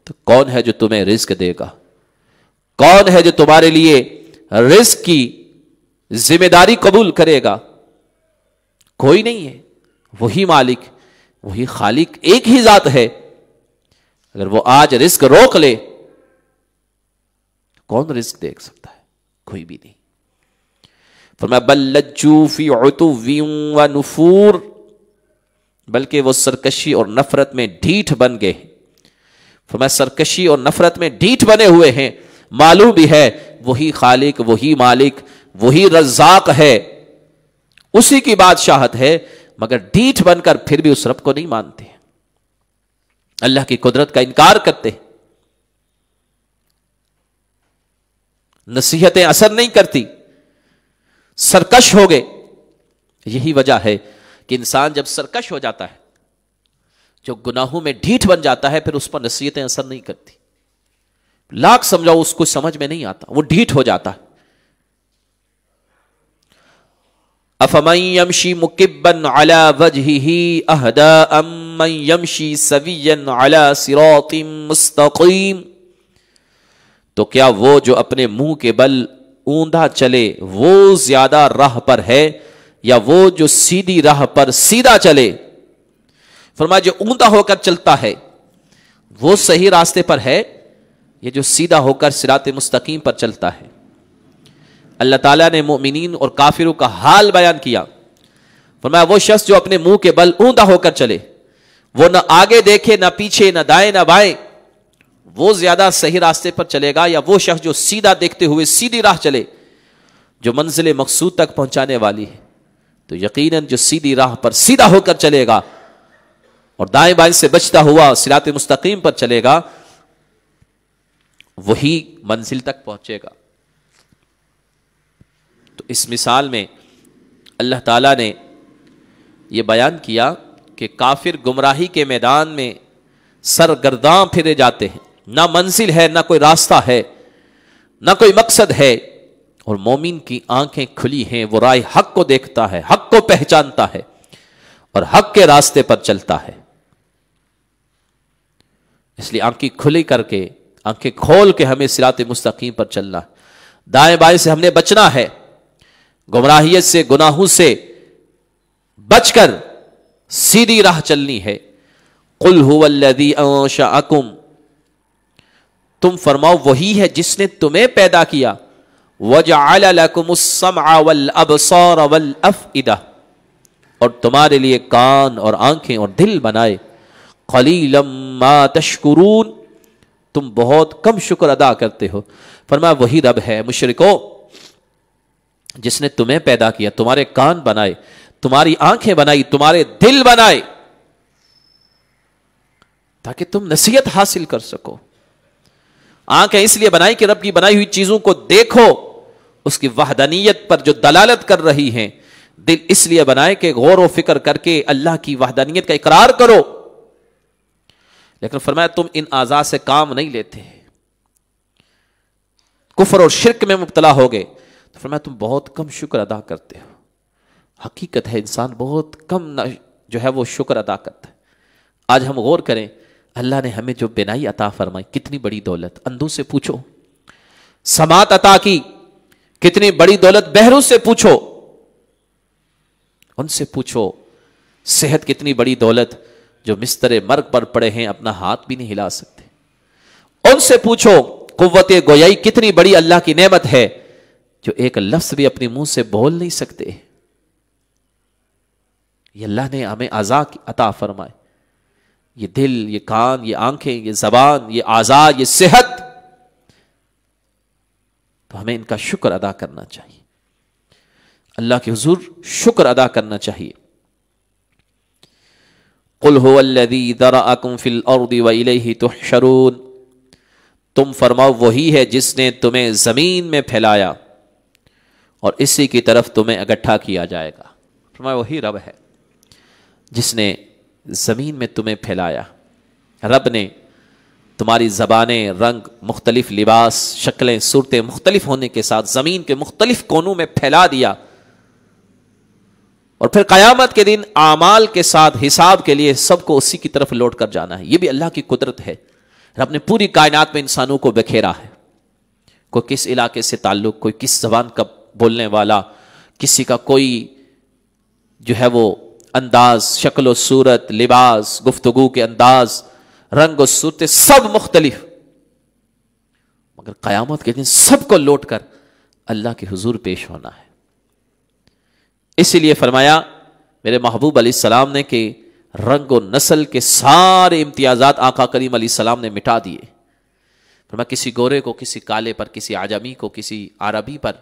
تو کون ہے جو تمہیں رزق دے گا؟ کون ہے جو تمہارے لیے رزق کی ذمہ داری قبول کرے گا؟ کوئی نہیں ہے. وہی مالک، وہی خالق، ایک ہی ذات ہے. اگر وہ آج رزق روک لے، کون رزق دیکھ سکتا ہے؟ کوئی بھی نہیں. فرمایا بل لجوا فی عتو و نفور، بلکہ وہ سرکشی اور نفرت میں ڈھیٹھ بن گئے. فرمایا سرکشی اور نفرت میں ڈھیٹھ بنے ہوئے ہیں. معلوم بھی ہے وہی خالق، وہی مالک، وہی رزاق ہے، اسی کی بادشاہت ہے، مگر ڈھیٹھ بن کر پھر بھی اس رب کو نہیں مانتے، اللہ کی قدرت کا انکار کرتے، نصیحتیں اثر نہیں کرتی، سرکش ہو گئے. یہی وجہ ہے کہ انسان جب سرکش ہو جاتا ہے، جو گناہوں میں ڈھیٹھ بن جاتا ہے، پھر اس پر نصیحتیں اثر نہیں کرتی. لاکھ سمجھاؤ اس کو سمجھ میں نہیں آتا، وہ ڈھیٹھ ہو جاتا ہے. افمن یمشی مکبا علی وجہہ اہدی امن یمشی سویا علی صراط مستقیم. تو کیا وہ جو اپنے منہ کے بل اوندا چلے وہ زیادہ راہ پر ہے، یا وہ جو سیدھی راہ پر سیدھا چلے؟ فرمایا جو اوندا ہو کر چلتا ہے وہ صحیح راستے پر ہے، یہ جو سیدھا ہو کر صراط مستقیم پر چلتا ہے. اللہ تعالیٰ نے مومنین اور کافروں کا حال بیان کیا. فرمایا وہ شخص جو اپنے منہ کے بل اوندا ہو کر چلے، وہ نہ آگے دیکھے، نہ پیچھے، نہ دائیں نہ بائیں، وہ زیادہ صحیح راستے پر چلے گا، یا وہ شخص جو سیدھا دیکھتے ہوئے سیدھی راہ چلے جو منزل مقصود تک پہنچانے والی ہے؟ تو یقیناً جو سیدھی راہ پر سیدھا ہو کر چلے گا اور دائیں بائیں سے بچتا ہوا صراط مستقیم پر چلے گا، وہی منزل تک پہنچے گا. تو اس مثال میں اللہ تعالیٰ نے یہ بیان کیا کہ کافر گمراہی کے میدان میں سرگرداں پھرے جاتے ہیں، نہ منزل ہے، نہ کوئی راستہ ہے، نہ کوئی مقصد ہے. اور مومن کی آنکھیں کھلی ہیں، وہ رائے حق کو دیکھتا ہے، حق کو پہچانتا ہے اور حق کے راستے پر چلتا ہے. اس لیے آنکھیں کھلی کر کے، آنکھیں کھول کے ہمیں صراط مستقیم پر چلنا ہے. دائیں بائیں سے ہم نے بچنا ہے، گمراہیت سے، گناہوں سے بچ کر سیدھی راہ چلنی ہے. قل هو الذی انشأکم، تم فرماؤ وہی ہے جس نے تمہیں پیدا کیا. وجعل لکم السمع والابصار والافئدہ، اور تمہارے لیے کان اور آنکھیں اور دل بنائے. قلیلا ما تشکرون، تم بہت کم شکر ادا کرتے ہو. فرمایا وہی رب ہے مشرکو جس نے تمہیں پیدا کیا، تمہارے کان بنائے، تمہاری آنکھیں بنائی، تمہارے دل بنائے، تاکہ تم نصیحت حاصل کر سکو. آنکھیں اس لیے بنائی کہ رب کی بنائی ہوئی چیزوں کو دیکھو، اس کی وحدانیت پر جو دلالت کر رہی ہیں. دل اس لیے بنائے کہ غور و فکر کر کے اللہ کی وحدانیت کا اقرار کرو. لیکن فرمایا تم ان اعضاء سے کام نہیں لیتے، کفر اور شرک میں مبتلا ہو گئے. تو فرمایا تم بہت کم شکر ادا کرتے ہو. حقیقت ہے انسان بہت کم جو ہے وہ شکر ادا کرتا ہے. آج ہم غور کریں، اللہ نے ہمیں جو بینائی عطا فرمائی، کتنی بڑی دولت. اندھوں سے پوچھو. سماعت عطا کی، کتنی بڑی دولت. بہروں سے پوچھو، ان سے پوچھو. صحت کتنی بڑی دولت، جو مستر مرگ پر پڑے ہیں اپنا ہاتھ بھی نہیں ہلا سکتے. ان سے پوچھو. قوت گویائی کتنی بڑی اللہ کی نعمت ہے، جو ایک لفظ بھی اپنے منہ سے بول نہیں سکتے. یہ اللہ نے ہمیں اعضاء عطا فرمائے، یہ دل، یہ کان، یہ آنکھیں، یہ زبان، یہ اعضاء، یہ صحت. تو ہمیں ان کا شکر ادا کرنا چاہیے، اللہ کے حضور شکر ادا کرنا چاہیے. قل هو الذی ذرأکم فی الارض والیہ تحشرون، تم فرماؤ وہی ہے جس نے تمہیں زمین میں پھیلایا اور اسی کی طرف تمہیں اکٹھا کیا جائے گا. فرمایا وہی رب ہے جس نے زمین میں تمہیں پھیلایا. رب نے تمہاری زبانیں، رنگ، مختلف لباس، شکلیں، صورتیں مختلف ہونے کے ساتھ زمین کے مختلف کونوں میں پھیلا دیا، اور پھر قیامت کے دن اعمال کے ساتھ حساب کے لیے سب کو اسی کی طرف لوٹ کر جانا ہے. یہ بھی اللہ کی قدرت ہے. رب نے پوری کائنات میں انسانوں کو بکھیرا ہے. کوئی کس علاقے سے تعلق، کوئی کس زبان کا بولنے والا، کسی کا کوئی جو ہے وہ انداز، شکل و صورت، لباس، گفتگو کے انداز، رنگ و صورتیں سب مختلف، مگر قیامت کے دن سب کو لوٹ کر اللہ کے حضور پیش ہونا ہے۔ اسی لیے فرمایا میرے محبوب علیہ السلام نے کہ رنگ و نسل کے سارے امتیازات آقا کریم علیہ السلام نے مٹا دیے۔ فرمایا کسی گورے کو، کسی کالے پر، کسی عجمی کو، کسی عربی پر،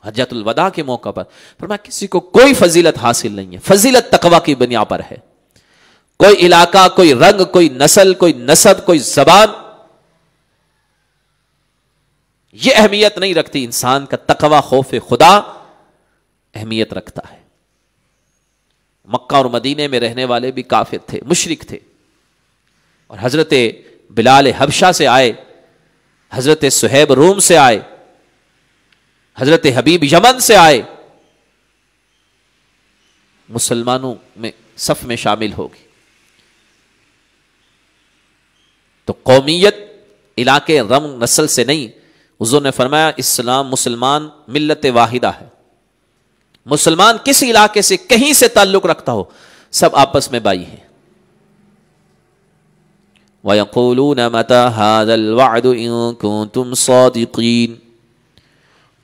حجۃ الوداع کے موقع پر فرمایا کسی کو کوئی فضیلت حاصل نہیں ہے، فضیلت تقوی کی بنیاد پر ہے۔ کوئی علاقہ، کوئی رنگ، کوئی نسل، کوئی نسب، کوئی زبان یہ اہمیت نہیں رکھتی، انسان کا تقوی، خوف خدا اہمیت رکھتا ہے۔ مکہ اور مدینے میں رہنے والے بھی کافر تھے، مشرک تھے، اور حضرت بلال حبشہ سے آئے، حضرت صہیب روم سے آئے، حضرت حبیب یمن سے آئے، مسلمانوں میں صف میں شامل ہوگی۔ تو قومیت، علاقے، رنگ، نسل سے نہیں، حضور نے فرمایا اسلام، مسلمان ملت واحدہ ہے۔ مسلمان کسی علاقے سے، کہیں سے تعلق رکھتا ہو، سب آپس میں بھائی ہیں۔ وَيَقُولُونَ مَتَى هَذَا الْوَعْدُ إِن كُنتُمْ صَادِقِينَ،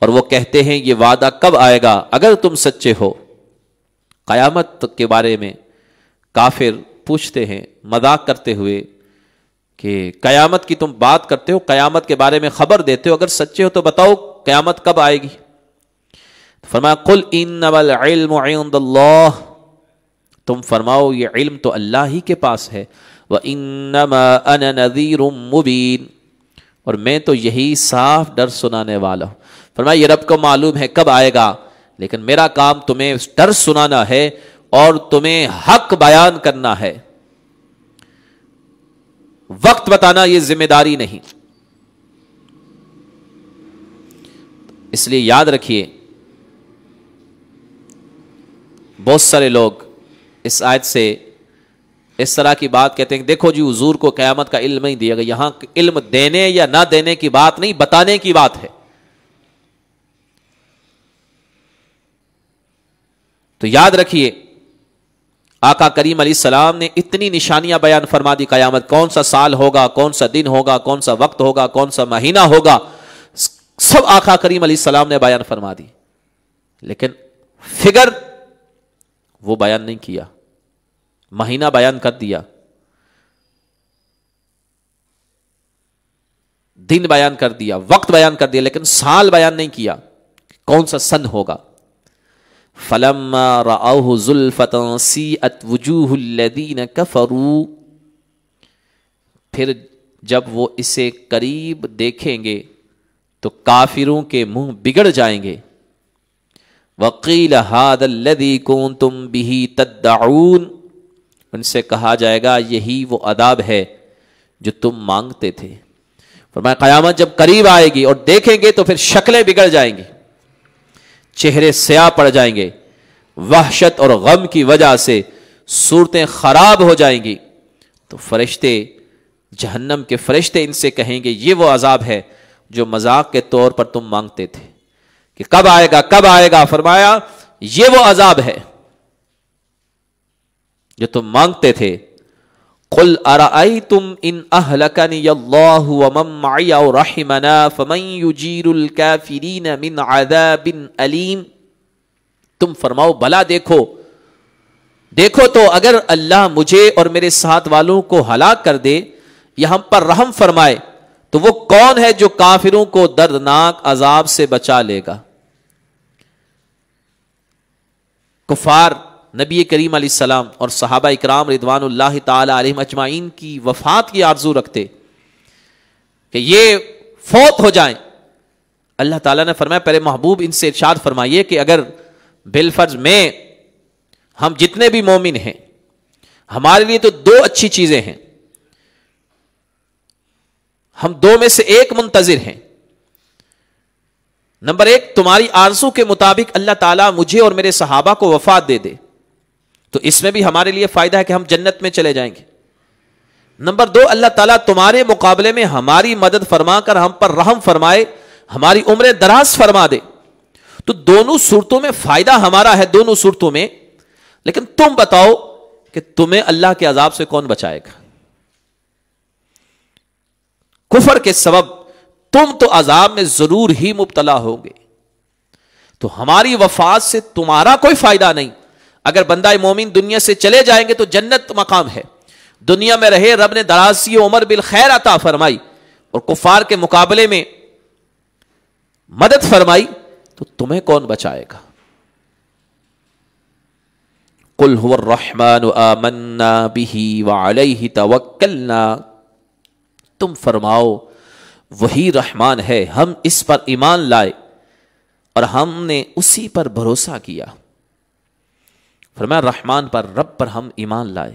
اور وہ کہتے ہیں یہ وعدہ کب آئے گا اگر تم سچے ہو۔ قیامت کے بارے میں کافر پوچھتے ہیں مذاق کرتے ہوئے کہ قیامت کی تم بات کرتے ہو، قیامت کے بارے میں خبر دیتے ہو، اگر سچے ہو تو بتاؤ قیامت کب آئے گی؟ فرمایا قل انما العلم عند اللہ، تم فرماؤ یہ علم تو اللہ ہی کے پاس ہے، وَإِنَّمَا أَنَا نَذِيرٌ مُبِينٌ، اور میں تو یہی صاف ڈر سنانے والا ہوں۔ فرمایا یہ رب کو معلوم ہے کب آئے گا، لیکن میرا کام تمہیں ڈر سنانا ہے اور تمہیں حق بیان کرنا ہے، وقت بتانا یہ ذمہ داری نہیں۔ اس لیے یاد رکھیے، بہت سارے لوگ اس آیت سے اس طرح کی بات کہتے ہیں کہ دیکھو جی حضور کو قیامت کا علم نہیں دیا گیا، یہاں علم دینے یا نہ دینے کی بات نہیں، بتانے کی بات ہے۔ تو یاد رکھیے آقا کریم علیہ السلام نے اتنی نشانیاں بیان فرما دی قیامت، کون سا سال ہوگا، کون سا دن ہوگا، کون سا وقت ہوگا، کون سا مہینہ ہوگا، سب آقا کریم علیہ السلام نے بیان فرما دی، لیکن فگر وہ بیان نہیں کیا۔ مہینہ بیان کر دیا، دن بیان کر دیا، وقت بیان کر دیا، لیکن سال بیان نہیں کیا کون سا سن ہوگا۔ فَلَمَّا رَأَوْهُ زُلْفَةً سِيئَتْ وُجُوهُ الَّذِينَ كَفَرُوا، پھر جب وہ اسے قریب دیکھیں گے تو کافروں کے منہ بگڑ جائیں گے۔ وَقِيلَ هَذَا الَّذِي كُنْتُمْ بِهِ تَدَّعُونَ، ان سے کہا جائے گا یہی وہ عذاب ہے جو تم مانگتے تھے۔ فرمایا قیامت جب قریب آئے گی اور دیکھیں گے تو پھر شکلیں بگڑ جائیں گی، چہرے سیاہ پڑ جائیں گے، وحشت اور غم کی وجہ سے صورتیں خراب ہو جائیں گی، تو فرشتے، جہنم کے فرشتے ان سے کہیں گے یہ وہ عذاب ہے جو مذاق کے طور پر تم مانگتے تھے کہ کب آئے گا کب آئے گا۔ فرمایا یہ وہ عذاب ہے جو تم مانگتے تھے۔ قل ارأیتم ان اہلکنی اللہ ومن معی او رحمنا فمن یجیر الکافرین من عذاب علیم، تم فرماؤ بھلا دیکھو تو اگر اللہ مجھے اور میرے ساتھ والوں کو ہلاک کر دے یا ہم پر رحم فرمائے تو وہ کون ہے جو کافروں کو دردناک عذاب سے بچا لے گا۔ کفار نبی کریم علیہ السلام اور صحابہ اکرام رضوان اللہ تعالی علیہم اجمعین کی وفات کی آرزو رکھتے کہ یہ فوت ہو جائیں۔ اللہ تعالیٰ نے فرمایا پہلے محبوب ان سے ارشاد فرمائیے کہ اگر بالفرض میں ہم جتنے بھی مومن ہیں ہمارے لیے تو دو اچھی چیزیں ہیں، ہم دو میں سے ایک منتظر ہیں۔ نمبر ایک، تمہاری آرزو کے مطابق اللہ تعالیٰ مجھے اور میرے صحابہ کو وفات دے دے تو اس میں بھی ہمارے لیے فائدہ ہے کہ ہم جنت میں چلے جائیں گے۔ نمبر دو، اللہ تعالیٰ تمہارے مقابلے میں ہماری مدد فرما کر ہم پر رحم فرمائے، ہماری عمریں دراز فرما دے. تو دونوں صورتوں میں فائدہ ہمارا ہے, دونوں صورتوں میں. لیکن تم بتاؤ کہ تمہیں اللہ کے عذاب سے کون بچائے گا؟ کفر کے سبب تم تو عذاب میں ضرور ہی مبتلا ہوگے. تو ہماری وفات سے تمہارا کوئی فائدہ نہیں. اگر بندہ مومن دنیا سے چلے جائیں گے تو جنت مقام ہے, دنیا میں رہے, رب نے دراز عمر بالخیر عطا فرمائی اور کفار کے مقابلے میں مدد فرمائی, تو تمہیں کون بچائے گا؟ قل هو الرحمن آمنا به وعلیہ توکلنا, تم فرماؤ وہی رحمان ہے, ہم اس پر ایمان لائے اور ہم نے اسی پر بھروسہ کیا. فرمایا رحمان پر, رب پر ہم ایمان لائے,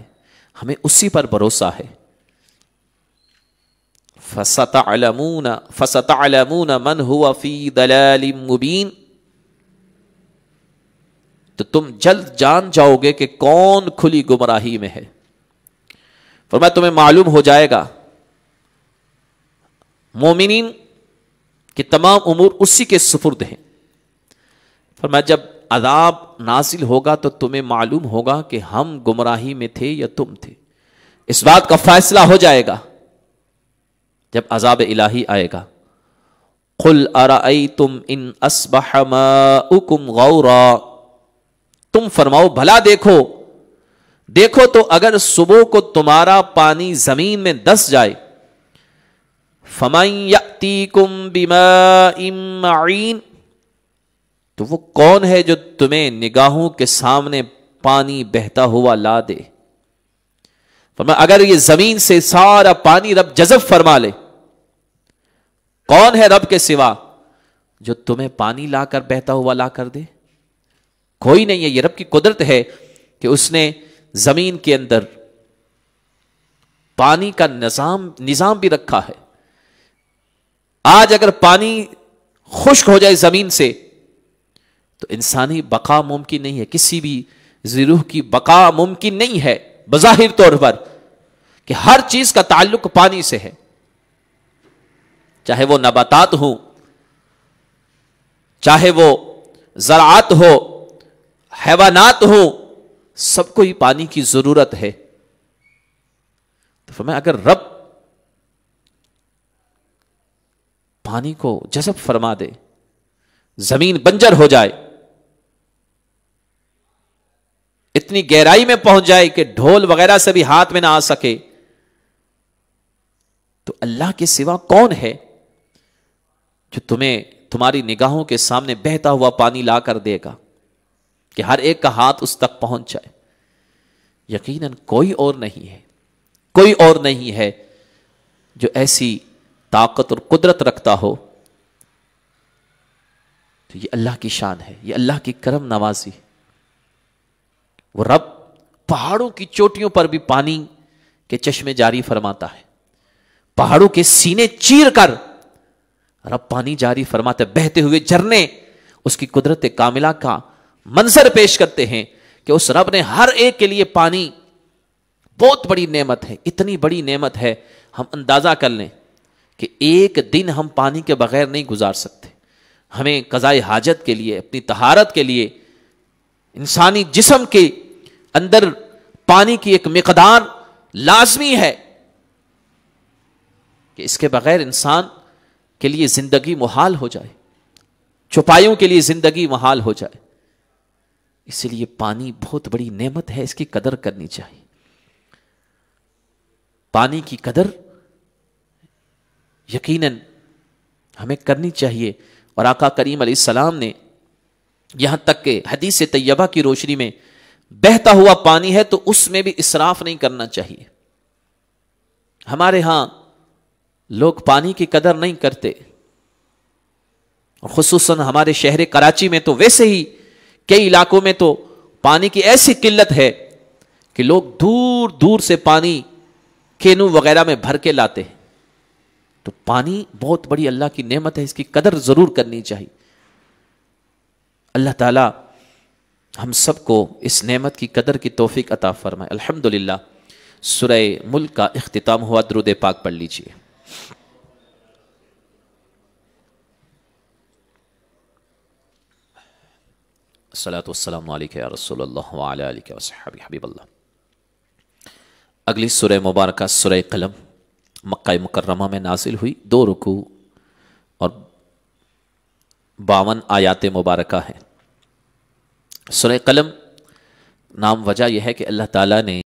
ہمیں اسی پر بھروسہ ہے. فَسَتَعْلَمُونَ مَنْ هُوَ فِي ضَلَالٍ مُبِينٍ, تو تم جلد جان جاؤ گے کہ کون کھلی گمراہی میں ہے. فرمایا تمہیں معلوم ہو جائے گا. مومنین کے تمام امور اسی کے سپرد ہیں. فرمایا جب عذاب نازل ہوگا تو تمہیں معلوم ہوگا کہ ہم گمراہی میں تھے یا تم تھے. اس بات کا فیصلہ ہو جائے گا جب عذاب الہی آئے گا. قل ارأیتم ان اصبح ماؤکم غورا, تم فرماؤ بھلا دیکھو تو اگر صبح کو تمہارا پانی زمین میں دس جائے, فمن یأتیکم بماء معین, تو وہ کون ہے جو تمہیں نگاہوں کے سامنے پانی بہتا ہوا لا دے. فرمایا اگر یہ زمین سے سارا پانی رب جذب فرما لے, کون ہے رب کے سوا جو تمہیں پانی لا کر بہتا ہوا لا کر دے؟ کوئی نہیں ہے. یہ رب کی قدرت ہے کہ اس نے زمین کے اندر پانی کا نظام بھی رکھا ہے. آج اگر پانی خشک ہو جائے زمین سے تو انسانی بقا ممکن نہیں ہے, کسی بھی روح کی بقا ممکن نہیں ہے بظاہر طور پر, کہ ہر چیز کا تعلق پانی سے ہے. چاہے وہ نباتات ہوں, چاہے وہ زراعت ہو, حیوانات ہوں, سب کو ہی پانی کی ضرورت ہے. تو فرمایا اگر رب پانی کو جذب فرما دے, زمین بنجر ہو جائے, اتنی گہرائی میں پہنچ جائے کہ ڈھول وغیرہ سے بھی ہاتھ میں نہ آ سکے, تو اللہ کے سوا کون ہے جو تمہیں تمہاری نگاہوں کے سامنے بہتا ہوا پانی لا کر دے گا کہ ہر ایک کا ہاتھ اس تک پہنچ جائے؟ یقیناً کوئی اور نہیں ہے, کوئی اور نہیں ہے جو ایسی طاقت اور قدرت رکھتا ہو. تو یہ اللہ کی شان ہے, یہ اللہ کی کرم نوازی. وہ رب پہاڑوں کی چوٹیوں پر بھی پانی کے چشمے جاری فرماتا ہے, پہاڑوں کے سینے چیر کر رب پانی جاری فرماتا ہے. بہتے ہوئے جھرنے اس کی قدرت کاملہ کا منظر پیش کرتے ہیں کہ اس رب نے ہر ایک کے لیے پانی بہت بڑی نعمت ہے. اتنی بڑی نعمت ہے ہم اندازہ کر لیں کہ ایک دن ہم پانی کے بغیر نہیں گزار سکتے. ہمیں قضاء حاجت کے لیے, اپنی طہارت کے لیے, انسانی جسم کے اندر پانی کی ایک مقدار لازمی ہے کہ اس کے بغیر انسان کے لیے زندگی محال ہو جائے, چوپایوں کے لیے زندگی محال ہو جائے. اس لیے پانی بہت بڑی نعمت ہے, اس کی قدر کرنی چاہیے. پانی کی قدر یقیناً ہمیں کرنی چاہیے. اور آقا کریم علیہ السلام نے یہاں تک کہ حدیث طیبہ کی روشنی میں بہتا ہوا پانی ہے تو اس میں بھی اسراف نہیں کرنا چاہیے. ہمارے ہاں لوگ پانی کی قدر نہیں کرتے, خصوصاً ہمارے شہر کراچی میں تو ویسے ہی کئی علاقوں میں تو پانی کی ایسی قلت ہے کہ لوگ دور دور سے پانی کینو وغیرہ میں بھر کے لاتے ہیں. تو پانی بہت بڑی اللہ کی نعمت ہے, اس کی قدر ضرور کرنی چاہیے. اللہ تعالی ہم سب کو اس نعمت کی قدر کی توفیق عطا فرمائے. الحمدللہ. سورہ ملک کا اختتام ہوا, درود پاک پڑھ لیجئے. الصلاۃ والسلام علیک یا رسول اللہ وعلی آلک وصحبہ حبیب اللہ۔ اگلی سورہ مبارکہ سورہ قلم مکہ مکرمہ میں نازل ہوئی، 2 رکوع اور 52 آیات مبارکہ ہیں۔ سورہ قلم نام وجہ یہ ہے کہ اللہ تعالیٰ نے